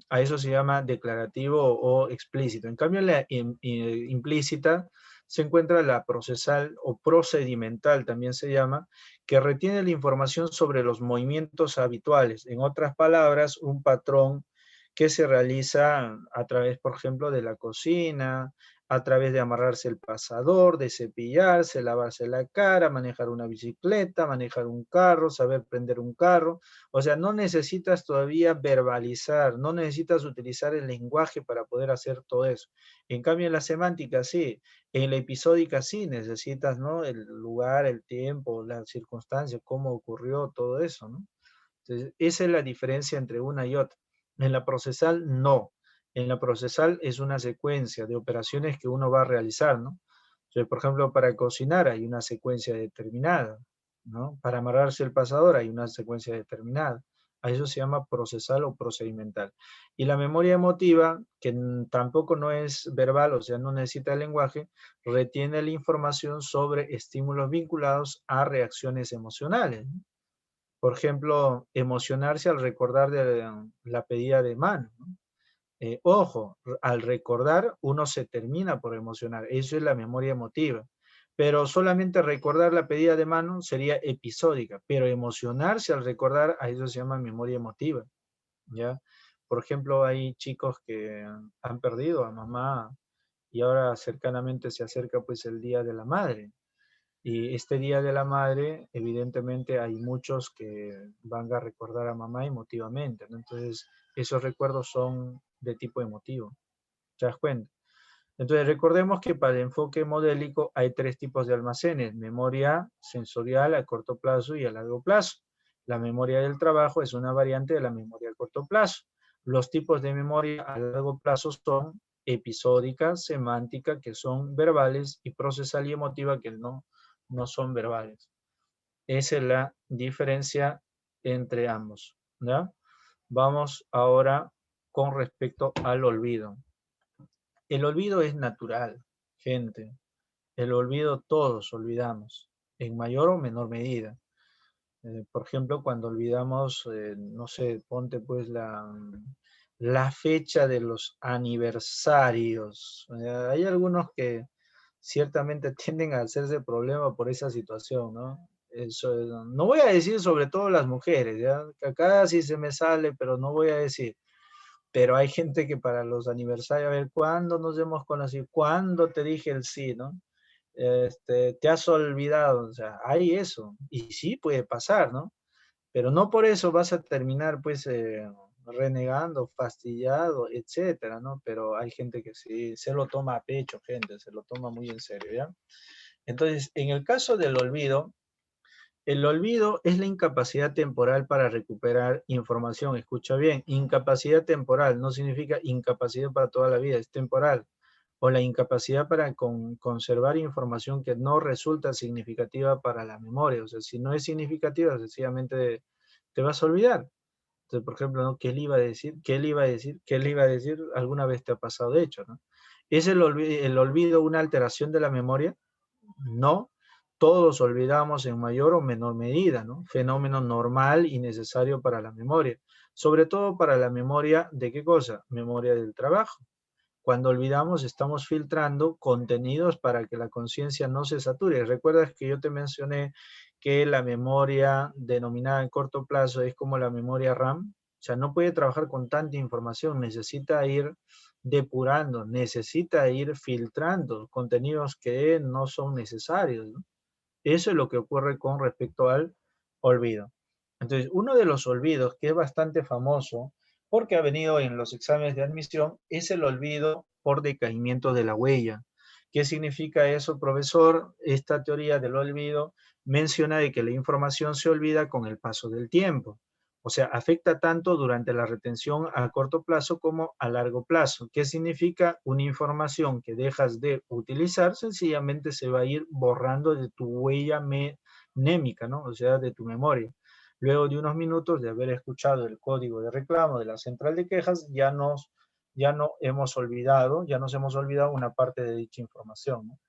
a eso se llama declarativo o explícito. En cambio, en la implícita se encuentra la procesal o procedimental, también se llama, que retiene la información sobre los movimientos habituales. En otras palabras, un patrón que se realiza a través, por ejemplo, de la cocina, a través de amarrarse el pasador, de cepillarse, lavarse la cara, manejar una bicicleta, manejar un carro, saber prender un carro. O sea, no necesitas todavía verbalizar, no necesitas utilizar el lenguaje para poder hacer todo eso. En cambio, en la semántica sí, en la episódica sí necesitas, ¿no? El lugar, el tiempo, las circunstancias, cómo ocurrió todo eso, ¿no? Entonces, esa es la diferencia entre una y otra. En la procesal, no. En la procesal es una secuencia de operaciones que uno va a realizar, ¿no? Entonces, por ejemplo, para cocinar hay una secuencia determinada, ¿no? Para amarrarse el pasador hay una secuencia determinada. A eso se llama procesal o procedimental. Y la memoria emotiva, que tampoco no es verbal, o sea, no necesita el lenguaje, retiene la información sobre estímulos vinculados a reacciones emocionales, ¿no? Por ejemplo, emocionarse al recordar de la pedida de mano, ¿no? Ojo, al recordar uno se termina por emocionar, eso es la memoria emotiva. Pero solamente recordar la pedida de mano sería episódica, pero emocionarse al recordar, a eso se llama memoria emotiva, ¿ya? Por ejemplo, hay chicos que han perdido a mamá y ahora cercanamente se acerca pues el Día de la Madre. Y este Día de la Madre, evidentemente hay muchos que van a recordar a mamá emotivamente, ¿no? Entonces, esos recuerdos son de tipo emotivo, ¿te das cuenta? Entonces, recordemos que para el enfoque modélico hay tres tipos de almacenes: memoria sensorial a corto plazo y a largo plazo. La memoria del trabajo es una variante de la memoria a corto plazo. Los tipos de memoria a largo plazo son episódica, semántica, que son verbales, y procesal y emotiva, que no son verbales. Esa es la diferencia entre ambos, ¿ya? Vamos ahora con respecto al olvido. El olvido es natural, gente. El olvido todos olvidamos, en mayor o menor medida. Por ejemplo, cuando olvidamos, no sé, ponte pues la fecha de los aniversarios. Hay algunos que ciertamente tienden a hacerse problema por esa situación, ¿no? Eso, no voy a decir sobre todo las mujeres, ¿ya? Que acá sí se me sale, pero no voy a decir. Pero hay gente que para los aniversarios, a ver, ¿cuándo nos hemos conocido? ¿Cuándo te dije el sí, no? Te has olvidado, o sea, hay eso. Y sí puede pasar, ¿no? Pero no por eso vas a terminar, pues, renegando, fastidiado, etcétera, ¿no? Pero hay gente que sí se lo toma a pecho, gente, se lo toma muy en serio, ¿ya? Entonces, en el caso del olvido, el olvido es la incapacidad temporal para recuperar información. Escucha bien, incapacidad temporal no significa incapacidad para toda la vida, es temporal. O la incapacidad para conservar información que no resulta significativa para la memoria. O sea, si no es significativa, sencillamente te vas a olvidar. Entonces, por ejemplo, ¿no? ¿Qué le iba a decir? ¿Qué le iba a decir? ¿Qué le iba a decir? Alguna vez te ha pasado, de hecho, ¿no? ¿Es el olvido una alteración de la memoria? No, todos olvidamos en mayor o menor medida, ¿no? Fenómeno normal y necesario para la memoria. Sobre todo para la memoria de qué cosa? Memoria del trabajo. Cuando olvidamos, estamos filtrando contenidos para que la conciencia no se sature. ¿Recuerdas que yo te mencioné que la memoria denominada en corto plazo es como la memoria RAM? O sea, no puede trabajar con tanta información, necesita ir depurando, necesita ir filtrando contenidos que no son necesarios, ¿no? Eso es lo que ocurre con respecto al olvido. Entonces, uno de los olvidos que es bastante famoso, porque ha venido en los exámenes de admisión, es el olvido por decaimiento de la huella. ¿Qué significa eso, profesor? Esta teoría del olvido menciona de que la información se olvida con el paso del tiempo. O sea, afecta tanto durante la retención a corto plazo como a largo plazo. ¿Qué significa? Una información que dejas de utilizar sencillamente se va a ir borrando de tu huella mnémica, ¿no? O sea, de tu memoria. Luego de unos minutos de haber escuchado el código de reclamo de la central de quejas, ya nos hemos olvidado una parte de dicha información, ¿no?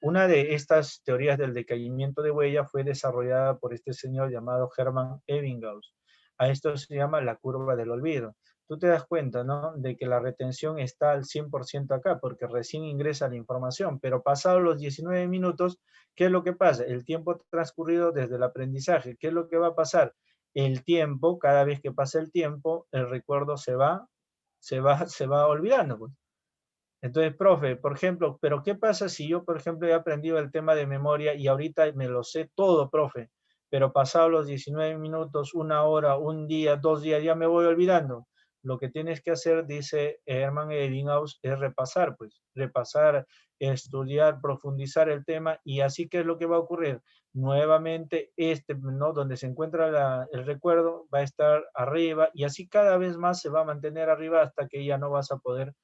Una de estas teorías del decaimiento de huella fue desarrollada por este señor llamado Hermann Ebbinghaus. A esto se llama la curva del olvido. Tú te das cuenta, ¿no? De que la retención está al 100% acá, porque recién ingresa la información, pero pasados los 19 minutos, ¿qué es lo que pasa? El tiempo transcurrido desde el aprendizaje, ¿qué es lo que va a pasar? El tiempo, cada vez que pasa el tiempo, el recuerdo se va olvidando, pues. Entonces, profe, por ejemplo, pero ¿qué pasa si yo, por ejemplo, he aprendido el tema de memoria y ahorita me lo sé todo, profe, pero pasados los 19 minutos, una hora, un día, 2 días, ya me voy olvidando? Lo que tienes que hacer, dice Hermann Ebbinghaus, es repasar, pues, repasar, estudiar, profundizar el tema y así, ¿qué es lo que va a ocurrir? Nuevamente, ¿no? Donde se encuentra el recuerdo va a estar arriba y así cada vez más se va a mantener arriba hasta que ya no vas a poder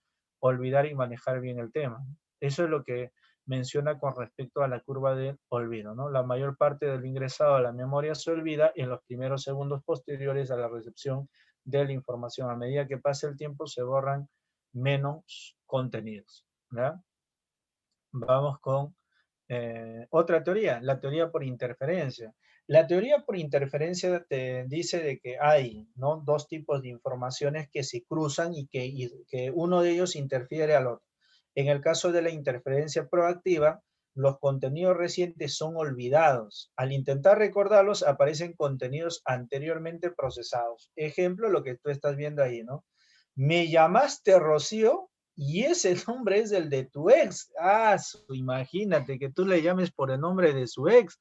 olvidar y manejar bien el tema. Eso es lo que menciona con respecto a la curva del olvido, ¿no? La mayor parte del ingresado a la memoria se olvida en los primeros segundos posteriores a la recepción de la información. A medida que pasa el tiempo se borran menos contenidos, ¿ya? Vamos con otra teoría, la teoría por interferencia. La teoría por interferencia te dice de que hay, ¿no? Dos tipos de informaciones que se cruzan y que uno de ellos interfiere al otro. En el caso de la interferencia proactiva, los contenidos recientes son olvidados. Al intentar recordarlos, aparecen contenidos anteriormente procesados. Ejemplo, lo que tú estás viendo ahí, ¿no? Me llamaste Rocío y ese nombre es el de tu ex. Imagínate que tú le llames por el nombre de su ex,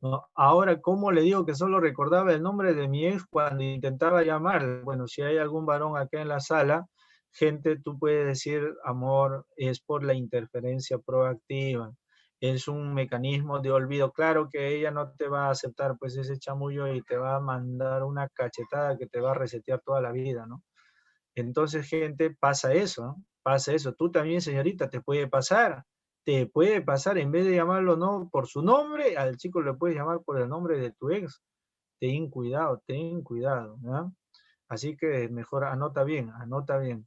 ¿no? Ahora, ¿cómo le digo que solo recordaba el nombre de mi ex cuando intentaba llamar? Bueno, si hay algún varón acá en la sala, gente, tú puedes decir, amor, es por la interferencia proactiva. Es un mecanismo de olvido. Claro que ella no te va a aceptar pues ese chamullo y te va a mandar una cachetada que te va a resetear toda la vida, ¿no? Entonces, gente, pasa eso, ¿no? Pasa eso. Tú también, señorita, te puede pasar, en vez de llamarlo no por su nombre, al chico le puedes llamar por el nombre de tu ex. Ten cuidado, ¿no? Así que mejor anota bien, anota bien.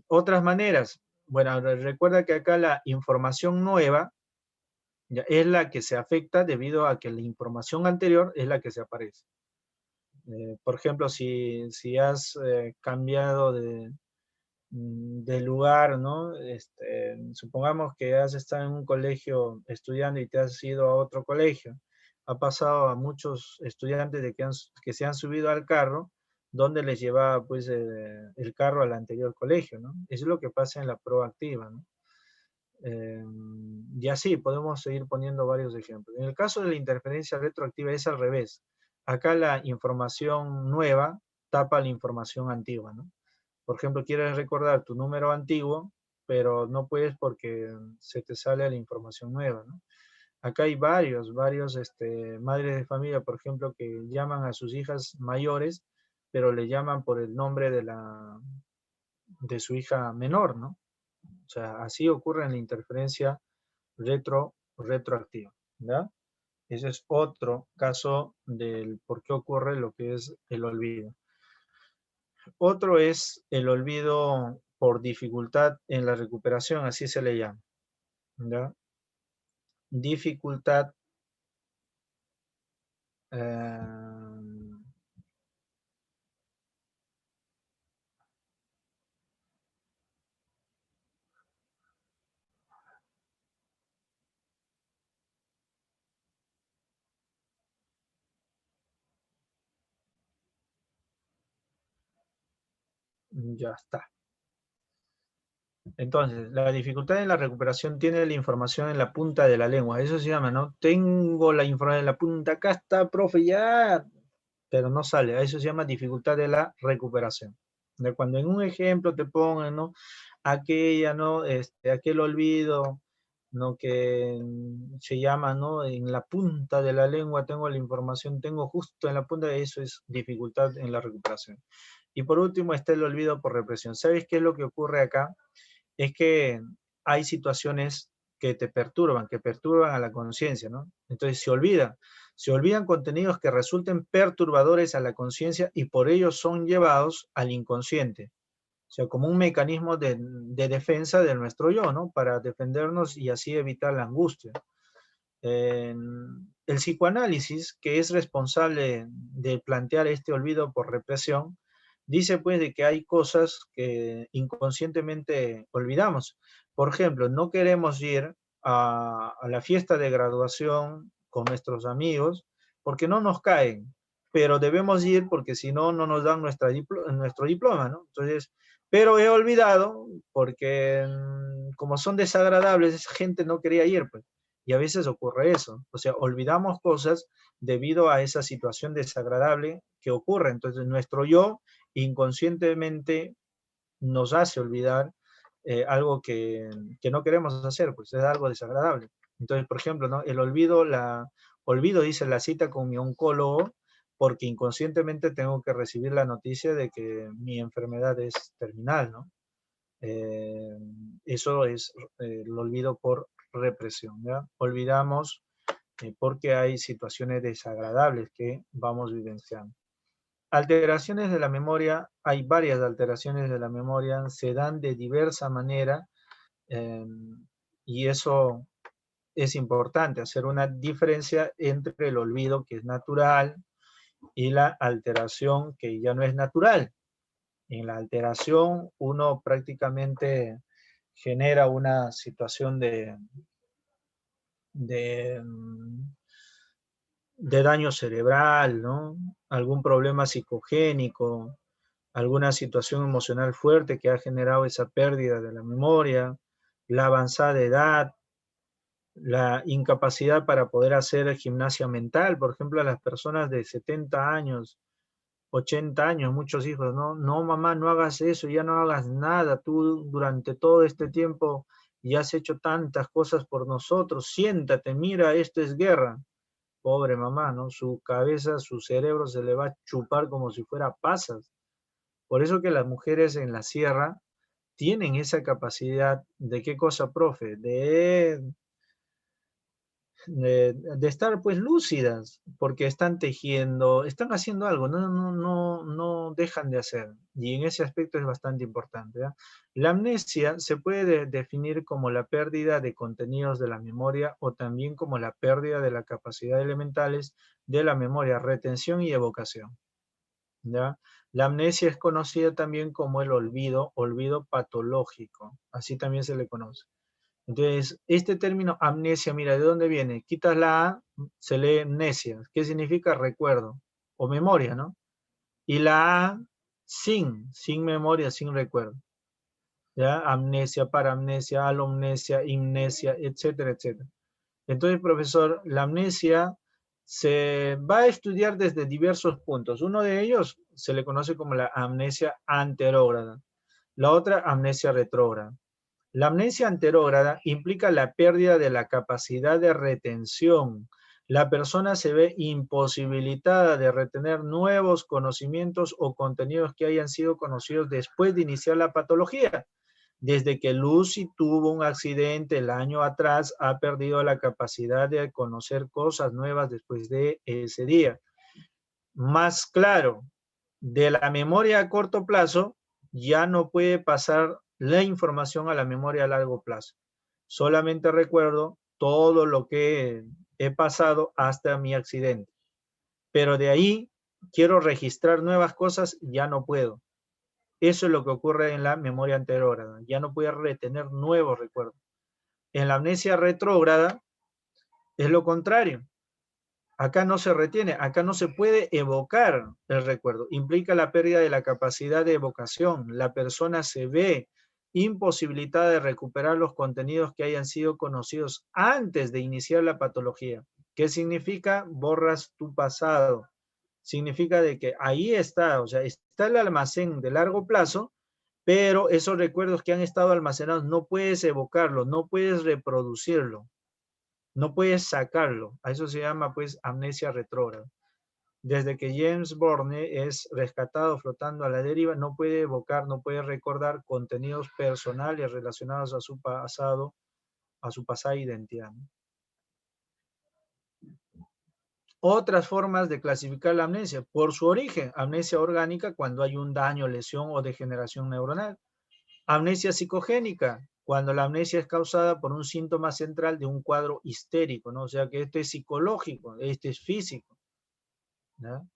Otras maneras, bueno, recuerda que acá la información nueva ya, es la que se afecta debido a que la información anterior es la que se aparece. Por ejemplo, si has cambiado del lugar, ¿no? Supongamos que has estado en un colegio estudiando y te has ido a otro colegio. Ha pasado a muchos estudiantes de que se han subido al carro, donde les llevaba pues el carro al anterior colegio, ¿no? Eso es lo que pasa en la proactiva, ¿no? Y así podemos seguir poniendo varios ejemplos. En el caso de la interferencia retroactiva es al revés. Acá la información nueva tapa la información antigua, ¿no? Por ejemplo, quieres recordar tu número antiguo, pero no puedes porque se te sale la información nueva, ¿no? Acá hay varios madres de familia, por ejemplo, que llaman a sus hijas mayores, pero le llaman por el nombre de su hija menor, ¿no? O sea, así ocurre en la interferencia retroactiva, ¿ya? Ese es otro caso del por qué ocurre lo que es el olvido. Otro es el olvido por dificultad en la recuperación, así se le llama, ¿ya? Dificultad ya está. Entonces, la dificultad en la recuperación tiene la información en la punta de la lengua. Eso se llama, ¿no? Tengo la información en la punta, acá está, profe, ya. Pero no sale. A eso se llama dificultad de la recuperación. De cuando en un ejemplo te pongan, ¿no? Aquella, ¿no? Aquel olvido, ¿no? Que se llama, ¿no? En la punta de la lengua tengo la información, tengo justo en la punta, eso es dificultad en la recuperación. Y por último está el olvido por represión. ¿Sabes qué es lo que ocurre acá? Es que hay situaciones que perturban a la conciencia, ¿no? Entonces se olvidan contenidos que resulten perturbadores a la conciencia y por ello son llevados al inconsciente. O sea, como un mecanismo de defensa de nuestro yo, ¿no? Para defendernos y así evitar la angustia. El psicoanálisis, que es responsable de plantear este olvido por represión, dice pues de que hay cosas que inconscientemente olvidamos. Por ejemplo, no queremos ir a la fiesta de graduación con nuestros amigos porque no nos caen, pero debemos ir porque si no, no nos dan nuestro diploma, ¿no? Entonces, pero he olvidado porque como son desagradables, esa gente no quería ir, pues. Y a veces ocurre eso, o sea, olvidamos cosas debido a esa situación desagradable que ocurre. Entonces, nuestro yo inconscientemente nos hace olvidar algo que no queremos hacer, pues es algo desagradable. Entonces, por ejemplo, ¿no? El olvido, olvido, dice la cita con mi oncólogo, porque inconscientemente tengo que recibir la noticia de que mi enfermedad es terminal, ¿no? Eh, Eso es el olvido por represión, ¿ya? Olvidamos porque hay situaciones desagradables que vamos vivenciando. Alteraciones de la memoria, hay varias alteraciones de la memoria, se dan de diversa manera eh, y eso es importante, hacer una diferencia entre el olvido que es natural y la alteración que ya no es natural. En la alteración uno prácticamente genera una situación de, de daño cerebral, ¿no? Algún problema psicogénico, alguna situación emocional fuerte que ha generado esa pérdida de la memoria, la avanzada edad, la incapacidad para poder hacer gimnasia mental, por ejemplo, a las personas de 70 años, 80 años, muchos hijos, ¿no? No, mamá, no hagas eso, ya no hagas nada, tú durante todo este tiempo ya has hecho tantas cosas por nosotros, siéntate, mira, esto es guerra. Pobre mamá, ¿no? Su cabeza, su cerebro se le va a chupar como si fuera pasas. Por eso que las mujeres en la sierra tienen esa capacidad de qué cosa, profe, de estar pues lúcidas, porque están tejiendo, están haciendo algo, no dejan de hacer. Y en ese aspecto es bastante importante, ¿ya? La amnesia se puede definir como la pérdida de contenidos de la memoria o también como la pérdida de la capacidad elementales de la memoria, retención y evocación. ¿ya? La amnesia es conocida también como el olvido patológico, así también se le conoce. Entonces, este término amnesia, mira, ¿de dónde viene? Quitas la A, se lee amnesia, ¿qué significa? Recuerdo o memoria, ¿no? Y la A, sin memoria, sin recuerdo. ¿Ya? Amnesia, paramnesia, alomnesia, imnesia, etcétera, etcétera. Entonces, profesor, la amnesia se va a estudiar desde diversos puntos. Uno de ellos se le conoce como la amnesia anterógrada. La otra, amnesia retrógrada. La amnesia anterógrada implica la pérdida de la capacidad de retención. La persona se ve imposibilitada de retener nuevos conocimientos o contenidos que hayan sido conocidos después de iniciar la patología. Desde que Lucy tuvo un accidente el año atrás, ha perdido la capacidad de conocer cosas nuevas después de ese día. Más claro, de la memoria a corto plazo, ya no puede pasar la información a la memoria a largo plazo. Solamente recuerdo todo lo que he pasado hasta mi accidente. Pero de ahí quiero registrar nuevas cosas, ya no puedo. Eso es lo que ocurre en la memoria anterógrada. Ya no puede retener nuevos recuerdos. En la amnesia retrógrada es lo contrario. Acá no se retiene, acá no se puede evocar el recuerdo. Implica la pérdida de la capacidad de evocación. La persona se ve imposibilitada de recuperar los contenidos que hayan sido conocidos antes de iniciar la patología. ¿Qué significa? Borras tu pasado. Significa de que ahí está, o sea, está el almacén de largo plazo, pero esos recuerdos que han estado almacenados no puedes evocarlos, no puedes reproducirlo, no puedes sacarlo. A eso se llama pues amnesia retrógrada. Desde que James Bourne es rescatado flotando a la deriva, no puede evocar, no puede recordar contenidos personales relacionados a su pasado, a su pasada identidad. Otras formas de clasificar la amnesia, por su origen, amnesia orgánica cuando hay un daño, lesión o degeneración neuronal. Amnesia psicogénica, cuando la amnesia es causada por un síntoma central de un cuadro histérico, ¿no? O sea que este es psicológico, este es físico, ¿no?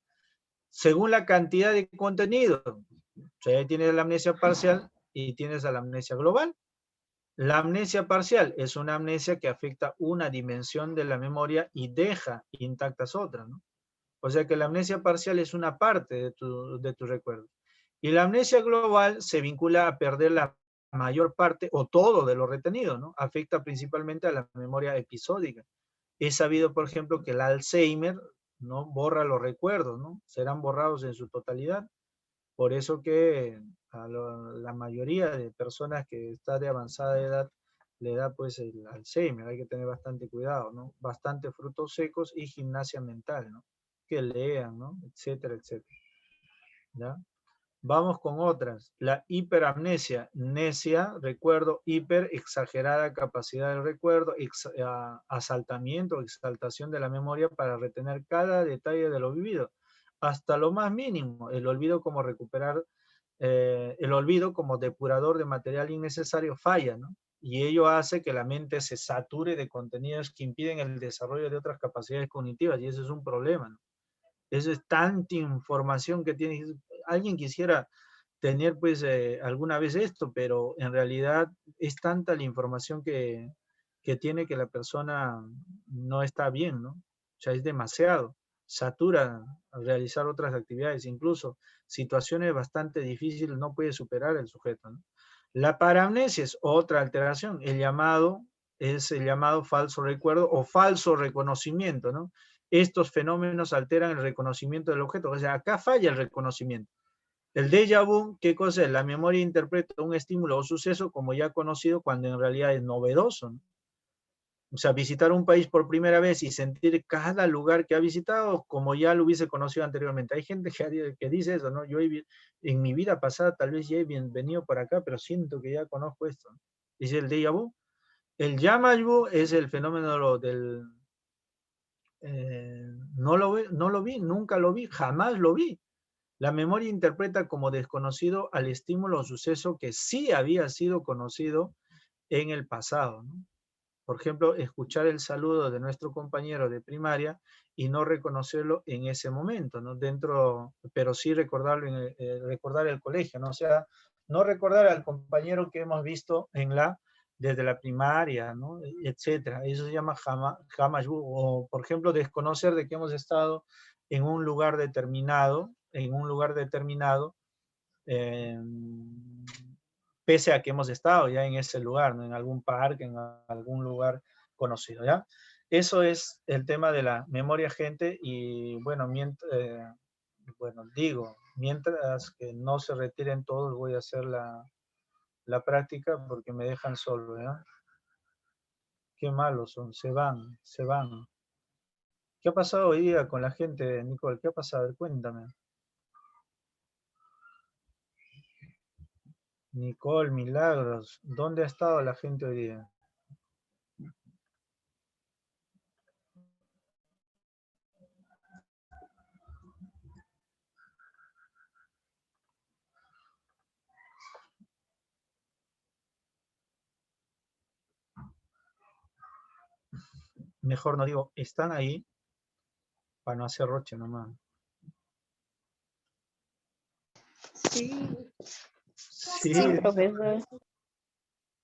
Según la cantidad de contenido, o sea, ahí tienes la amnesia parcial y tienes la amnesia global. La amnesia parcial es una amnesia que afecta una dimensión de la memoria y deja intactas otras, ¿no? O sea que la amnesia parcial es una parte de tu recuerdo. Y la amnesia global se vincula a perder la mayor parte o todo de lo retenido, ¿no? Afecta principalmente a la memoria episódica. Es sabido, por ejemplo, que el Alzheimer, ¿no? Borra los recuerdos, ¿no? Serán borrados en su totalidad. Por eso que a la mayoría de personas que está de avanzada edad le da pues el Alzheimer. Hay que tener bastante cuidado, ¿no? Bastante frutos secos y gimnasia mental, ¿no? Que lean, ¿no? Etcétera, etcétera. ¿Ya? Vamos con otras. La hiperamnesia, necia, recuerdo, hiper, exagerada capacidad del recuerdo, asaltamiento, exaltación de la memoria para retener cada detalle de lo vivido, hasta lo más mínimo. El olvido como recuperar, el olvido como depurador de material innecesario falla, ¿no? Y ello hace que la mente se sature de contenidos que impiden el desarrollo de otras capacidades cognitivas, y eso es un problema, ¿no? Eso es tanta información que tienes. Alguien quisiera tener pues alguna vez esto, pero en realidad es tanta la información que tiene que la persona no está bien, ¿no? O sea, es demasiado. Satura al realizar otras actividades, incluso situaciones bastante difíciles no puede superar el sujeto, ¿no? La paramnesia es otra alteración, es el llamado falso recuerdo o falso reconocimiento, ¿no? Estos fenómenos alteran el reconocimiento del objeto, o sea, acá falla el reconocimiento. El déjà vu, ¿qué cosa es? La memoria interpreta un estímulo o suceso como ya conocido cuando en realidad es novedoso, ¿no? O sea, visitar un país por primera vez y sentir cada lugar que ha visitado como ya lo hubiese conocido anteriormente. Hay gente que dice eso, ¿no? Yo en mi vida pasada tal vez ya he venido por acá, pero siento que ya conozco esto, ¿no? Dice el déjà vu. El déjà vu es el fenómeno del... no lo vi, nunca lo vi, jamás lo vi. La memoria interpreta como desconocido al estímulo o suceso que sí había sido conocido en el pasado, ¿no? Por ejemplo, escuchar el saludo de nuestro compañero de primaria y no reconocerlo en ese momento, ¿no? Pero sí recordarlo recordar el colegio, ¿no? O sea, no recordar al compañero que hemos visto desde la primaria, ¿no? Etcétera. Eso se llama hamayu, o por ejemplo, desconocer de que hemos estado en un lugar determinado, eh, pese a que hemos estado ya en ese lugar, ¿no? En algún parque, en algún lugar conocido, ¿ya? Eso es el tema de la memoria, gente, y bueno, mientras que no se retiren todos, voy a hacer la práctica porque me dejan solo, ¿ya? Qué malos son, se van, se van. ¿Qué ha pasado hoy día con la gente, Nicole? ¿Qué ha pasado? A ver, cuéntame. Nicole, Milagros, ¿dónde ha estado la gente hoy día? Mejor no digo, ¿están ahí? Para no hacer roche nomás. Sí, Sí. sí, profesor.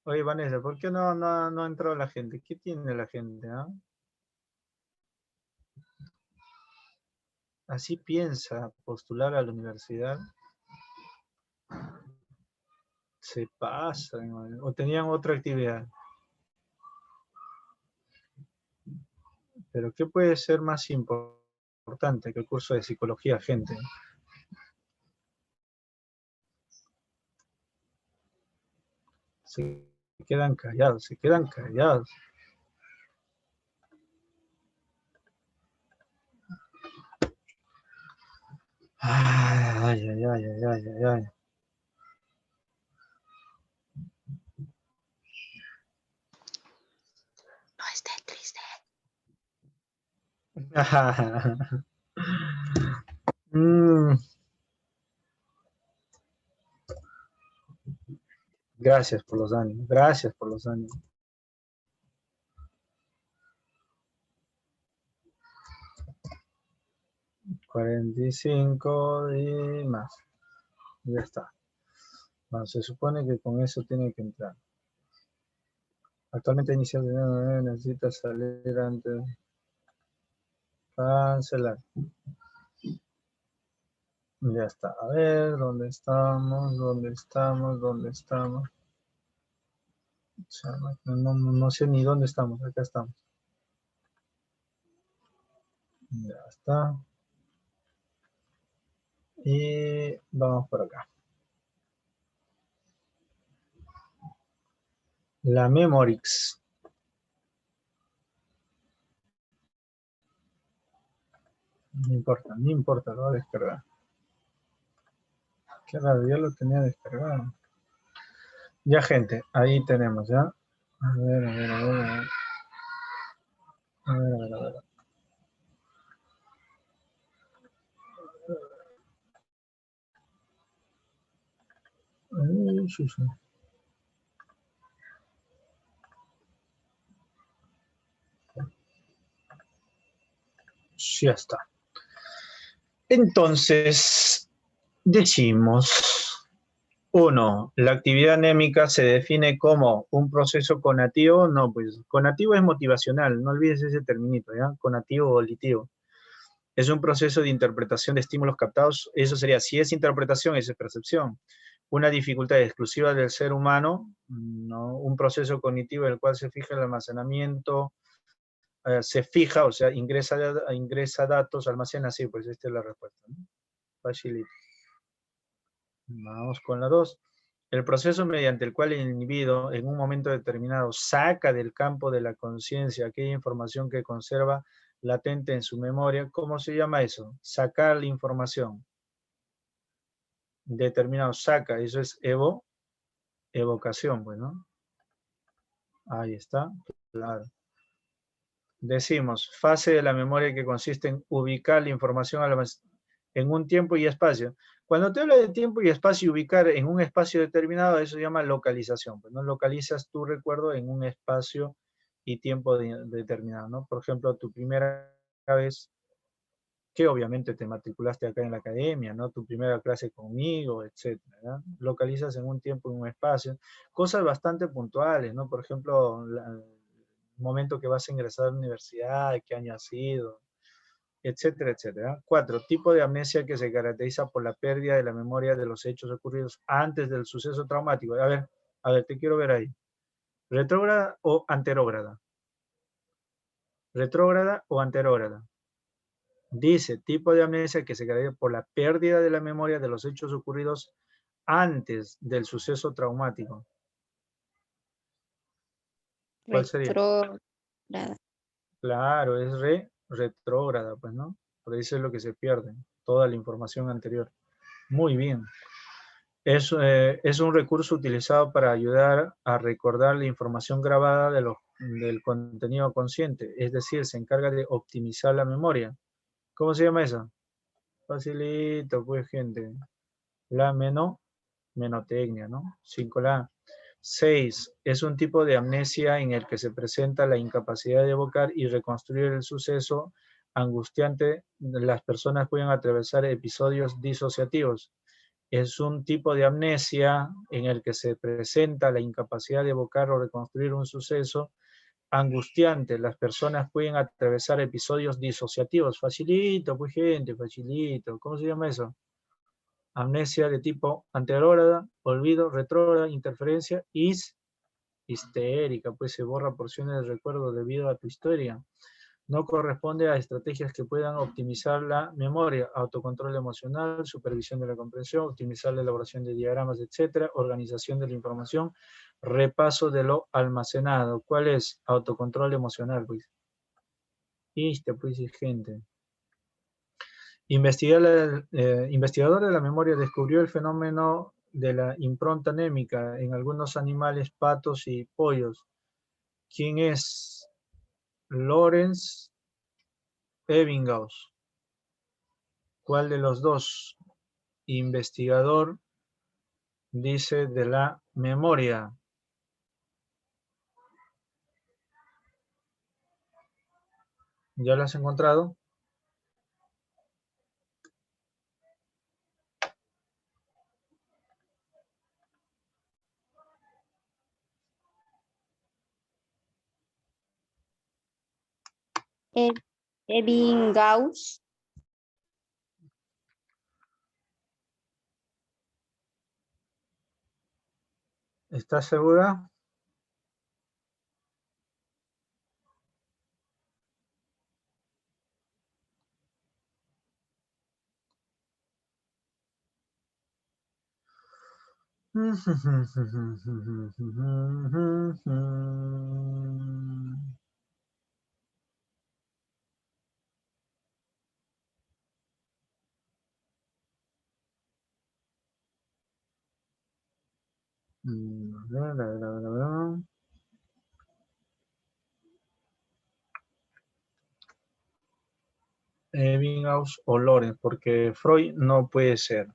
Oye, Vanessa, ¿por qué no ha entrado la gente? ¿Qué tiene la gente, ah? Así piensa postular a la universidad. Se pasa, hermano. O tenían otra actividad. Pero ¿qué puede ser más importante que el curso de psicología, gente? Se quedan callados, se quedan callados. Ay, ay, ay, ay, ay, ay, ay. No esté triste. Mm, gracias por los ánimos, gracias por los ánimos. $45 y más. Ya está. Bueno, se supone que con eso tiene que entrar. Actualmente inicial necesita salir antes. Cancelar. Ya está. A ver, ¿dónde estamos? ¿Dónde estamos? ¿Dónde estamos? O sea, no sé ni dónde estamos. Acá estamos. Ya está. Y vamos por acá. La Memorix. No importa, lo voy a descargar. Qué raro, ya lo tenía descargado. Ya, gente, ahí tenemos, ¿ya? A ver, a ver, a ver, a ver. A ver, a ver, a ver. Ay, sí, sí. Ya está. Entonces, decimos, 1. La actividad anémica se define como un proceso conativo. No, pues conativo es motivacional, no olvides ese terminito, ¿ya? Conativo o volitivo. Es un proceso de interpretación de estímulos captados. Eso sería, si es interpretación, eso es percepción. Una dificultad exclusiva del ser humano, ¿no? Un proceso cognitivo en el cual se fija el almacenamiento, se fija, o sea, ingresa datos, almacena, sí, pues esta es la respuesta, ¿no? Facilito. Vamos con la 2. El proceso mediante el cual el individuo en un momento determinado saca del campo de la conciencia aquella información que conserva latente en su memoria. ¿Cómo se llama eso? Sacar la información. Determinado, saca, eso es evocación, pues, ¿no? Ahí está, claro. Decimos, fase de la memoria que consiste en ubicar la información en un tiempo y espacio. Cuando te habla de tiempo y espacio y ubicar en un espacio determinado, eso se llama localización. Pues no localizas tu recuerdo en un espacio y tiempo determinado, ¿no? Por ejemplo, tu primera vez, que obviamente te matriculaste acá en la academia, ¿no? Tu primera clase conmigo, etcétera, ¿no? Localizas en un tiempo, en un espacio, cosas bastante puntuales, ¿no? Por ejemplo, el momento que vas a ingresar a la universidad, qué año ha sido, etcétera, etcétera. 4. Tipo de amnesia que se caracteriza por la pérdida de la memoria de los hechos ocurridos antes del suceso traumático. A ver, te quiero ver ahí. ¿Retrógrada o anterógrada? ¿Retrógrada o anterógrada? Dice, tipo de amnesia que se caracteriza por la pérdida de la memoria de los hechos ocurridos antes del suceso traumático. ¿Cuál sería? Retrógrada. Claro, es retrógrada, pues, ¿no? Por eso es lo que se pierde, toda la información anterior. Muy bien. Es un recurso utilizado para ayudar a recordar la información grabada del contenido consciente, es decir, se encarga de optimizar la memoria. ¿Cómo se llama eso? Facilito, pues, gente. La menotecnia, ¿no? 5 6. Es un tipo de amnesia en el que se presenta la incapacidad de evocar y reconstruir el suceso angustiante. Las personas pueden atravesar episodios disociativos. Es un tipo de amnesia en el que se presenta la incapacidad de evocar o reconstruir un suceso angustiante. Las personas pueden atravesar episodios disociativos. Facilito, pues gente, facilito. ¿Cómo se llama eso? Amnesia de tipo anterógrada, olvido, retrógrada, interferencia, histérica, pues se borra porciones del recuerdo debido a tu historia. No corresponde a estrategias que puedan optimizar la memoria, autocontrol emocional, supervisión de la comprensión, optimizar la elaboración de diagramas, etcétera, organización de la información, repaso de lo almacenado. ¿Cuál es? Autocontrol emocional, pues. Pues, gente. Investigador de la memoria descubrió el fenómeno de la impronta anémica en algunos animales, patos y pollos. ¿Quién es? Lawrence Ebbinghaus. ¿Cuál de los dos? Investigador, dice, de la memoria. ¿Ya lo has encontrado? Ebbinghaus. ¿Estás segura? Ebbinghaus o Lawrence, porque Freud no puede ser.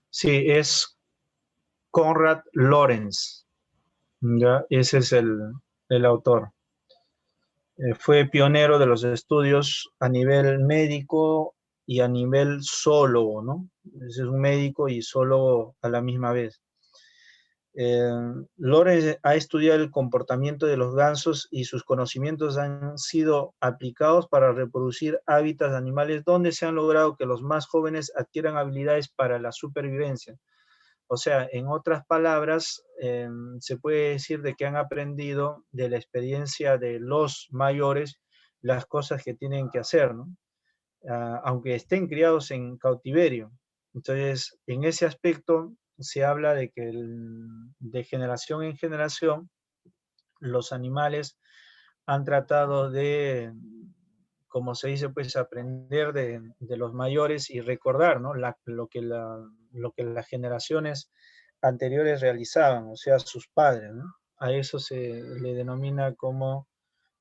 Sí, es Konrad Lorenz. ¿Ya? Ese es el autor. Fue pionero de los estudios a nivel médico y a nivel zoólogo, ¿no? Es un médico y zoólogo a la misma vez. Lorenz ha estudiado el comportamiento de los gansos y sus conocimientos han sido aplicados para reproducir hábitats animales donde se han logrado que los más jóvenes adquieran habilidades para la supervivencia. O sea, en otras palabras, se puede decir de que han aprendido de la experiencia de los mayores las cosas que tienen que hacer, ¿no? Aunque estén criados en cautiverio. Entonces, en ese aspecto se habla de que de generación en generación los animales han tratado de, como se dice, pues aprender de los mayores y recordar, ¿no? Lo que las generaciones anteriores realizaban, o sea, sus padres, ¿no? A eso se le denomina como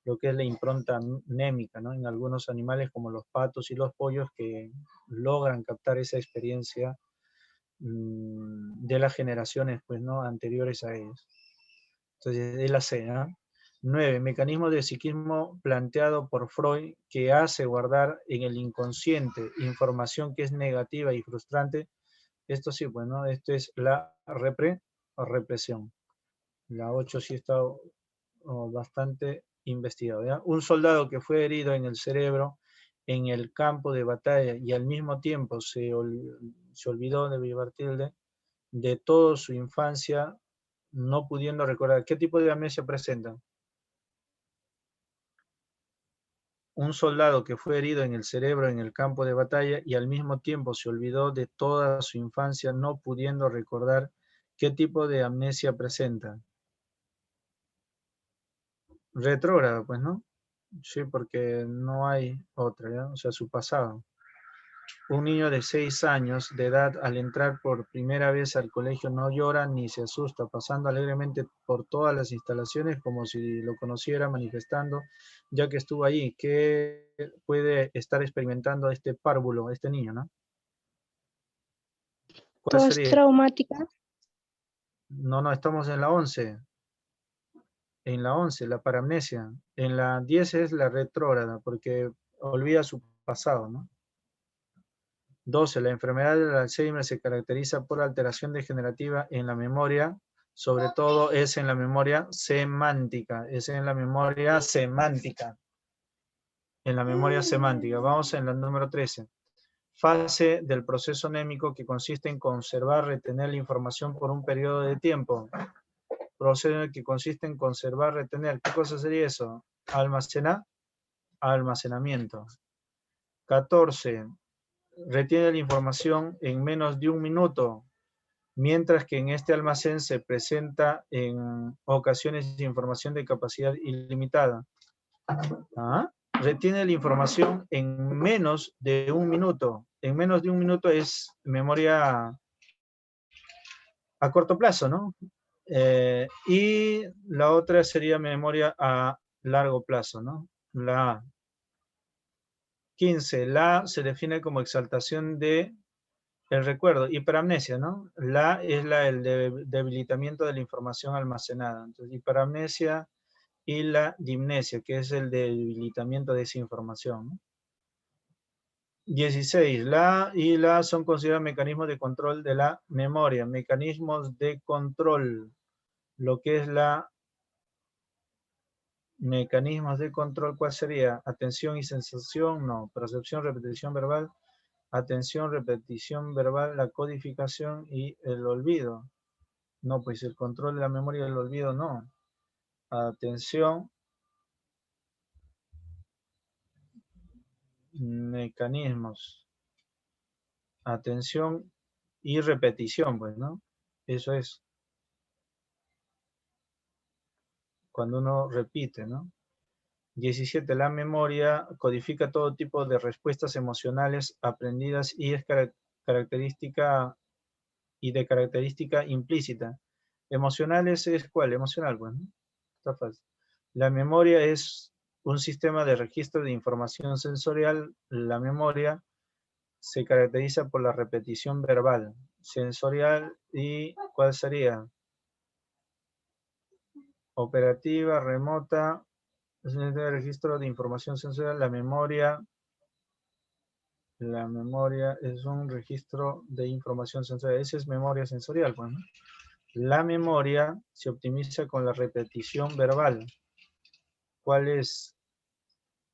lo que es la impronta némica, ¿no? En algunos animales como los patos y los pollos que logran captar esa experiencia de las generaciones, pues, ¿no? Anteriores a ellos. Entonces, es la C, ¿no? 9. Mecanismo de psiquismo planteado por Freud que hace guardar en el inconsciente información que es negativa y frustrante. Esto sí, bueno, esto es la represión. La 8 sí está bastante investigado, ¿ya? Un soldado que fue herido en el cerebro en el campo de batalla y al mismo tiempo se olvidó de Vivartilde de toda su infancia, no pudiendo recordar. ¿Qué tipo de amnesia presenta? Un soldado que fue herido en el cerebro en el campo de batalla y al mismo tiempo se olvidó de toda su infancia, no pudiendo recordar. ¿Qué tipo de amnesia presenta? Retrógrada, pues, ¿no? Sí, porque no hay otra, ¿ya? O sea, su pasado. Un niño de 6 años de edad al entrar por primera vez al colegio no llora ni se asusta, pasando alegremente por todas las instalaciones como si lo conociera, manifestando, ya que estuvo allí. ¿Qué puede estar experimentando este párvulo, este niño, ¿no? ¿Cuál sería? Postraumática. No, estamos en la 11. En la 11, la paramnesia. En la 10 es la retrógrada, porque olvida su pasado, ¿no? 12. La enfermedad del Alzheimer se caracteriza por alteración degenerativa en la memoria, sobre todo es en la memoria semántica, es en la memoria semántica. En la memoria semántica. Vamos en la número 13. Fase del proceso anémico que consiste en conservar, retener la información por un periodo de tiempo. Proceso que consiste en conservar, retener. ¿Qué cosa sería eso? Almacenar, almacenamiento. 14. Retiene la información en menos de un minuto, mientras que en este almacén se presenta en ocasiones información de capacidad ilimitada. ¿Ah? Retiene la información en menos de un minuto. En menos de un minuto es memoria a corto plazo, ¿no? Y la otra sería memoria a largo plazo, ¿no? La A. 15. La se define como exaltación de el recuerdo, hiperamnesia, ¿no? La es el debilitamiento de la información almacenada. Entonces, hiperamnesia y la dimnesia, que es el debilitamiento de esa información, ¿no? 16. La y la son considerados mecanismos de control de la memoria, mecanismos de control, lo que es la mecanismos de control, ¿cuál sería? Atención y sensación, no. Percepción, repetición verbal, atención, repetición verbal, la codificación y el olvido. No, pues el control de la memoria y el olvido no. Atención, mecanismos. Atención y repetición, pues, ¿no? Eso es cuando uno repite, ¿no? 17. La memoria codifica todo tipo de respuestas emocionales aprendidas y es característica y de característica implícita. Emocionales es ¿cuál? Emocional, bueno, está fácil. La memoria es un sistema de registro de información sensorial. La memoria se caracteriza por la repetición verbal, sensorial y ¿cuál sería? Operativa, remota, es un registro de información sensorial. La memoria es un registro de información sensorial. Esa es memoria sensorial, bueno. La memoria se optimiza con la repetición verbal. ¿Cuál es?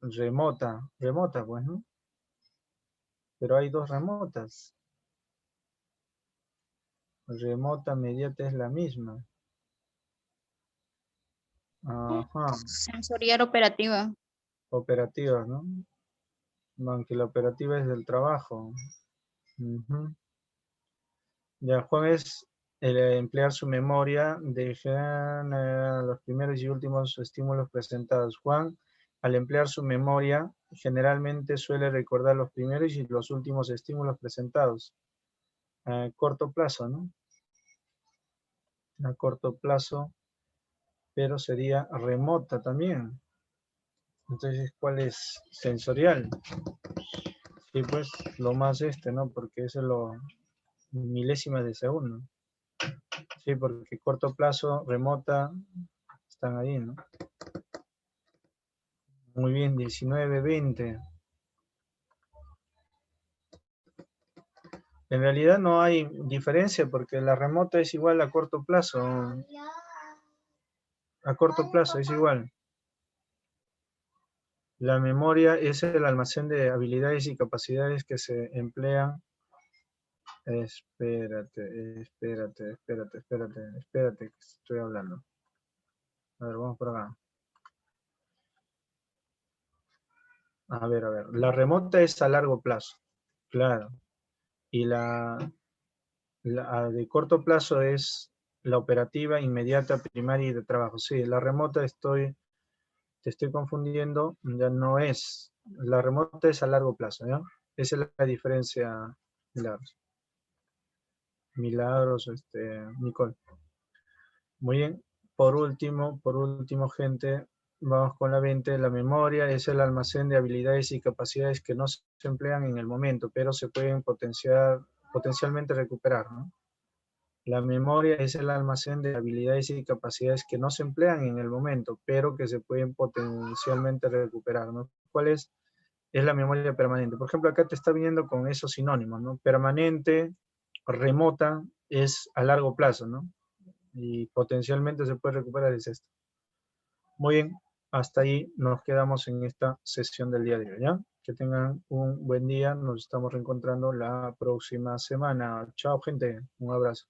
Remota. Remota, pues, ¿no? Pero hay dos remotas. Remota, inmediata es la misma. Ajá. Sensorial operativa. Operativa, ¿no? Aunque la operativa es del trabajo. Ujú. Ya, Juan es El emplear su memoria dejan los primeros y últimos estímulos presentados. Juan, al emplear su memoria, generalmente suele recordar los primeros y los últimos estímulos presentados. A corto plazo, ¿no? A corto plazo, pero sería remota también. Entonces, ¿cuál es? Sensorial. Sí, pues lo más ¿no? Porque eso es lo milésimas de segundo. Sí, porque corto plazo, remota, están ahí, ¿no? Muy bien, 19, 20. En realidad no hay diferencia porque la remota es igual a corto plazo. A corto plazo es igual. La memoria es el almacén de habilidades y capacidades que se emplean. Espérate, que estoy hablando. A ver, vamos por acá. A ver. La remota es a largo plazo, claro. Y la de corto plazo es la operativa, inmediata, primaria y de trabajo. Sí, la remota te estoy confundiendo, ya no es. La remota es a largo plazo, ¿ya? Esa es la diferencia, Milagros. Milagros, Nicole. Muy bien. Por último, gente, vamos con la 20. La memoria es el almacén de habilidades y capacidades que no se emplean en el momento, pero se pueden potencialmente recuperar, ¿no? La memoria es el almacén de habilidades y capacidades que no se emplean en el momento, pero que se pueden potencialmente recuperar, ¿no? ¿Cuál es? Es la memoria permanente. Por ejemplo, acá te está viniendo con esos sinónimos, ¿no? Permanente, remota, es a largo plazo, ¿no? Y potencialmente se puede recuperar es esto. Muy bien, hasta ahí nos quedamos en esta sesión del día de hoy, ¿ya? Que tengan un buen día, nos estamos reencontrando la próxima semana. Chao, gente, un abrazo.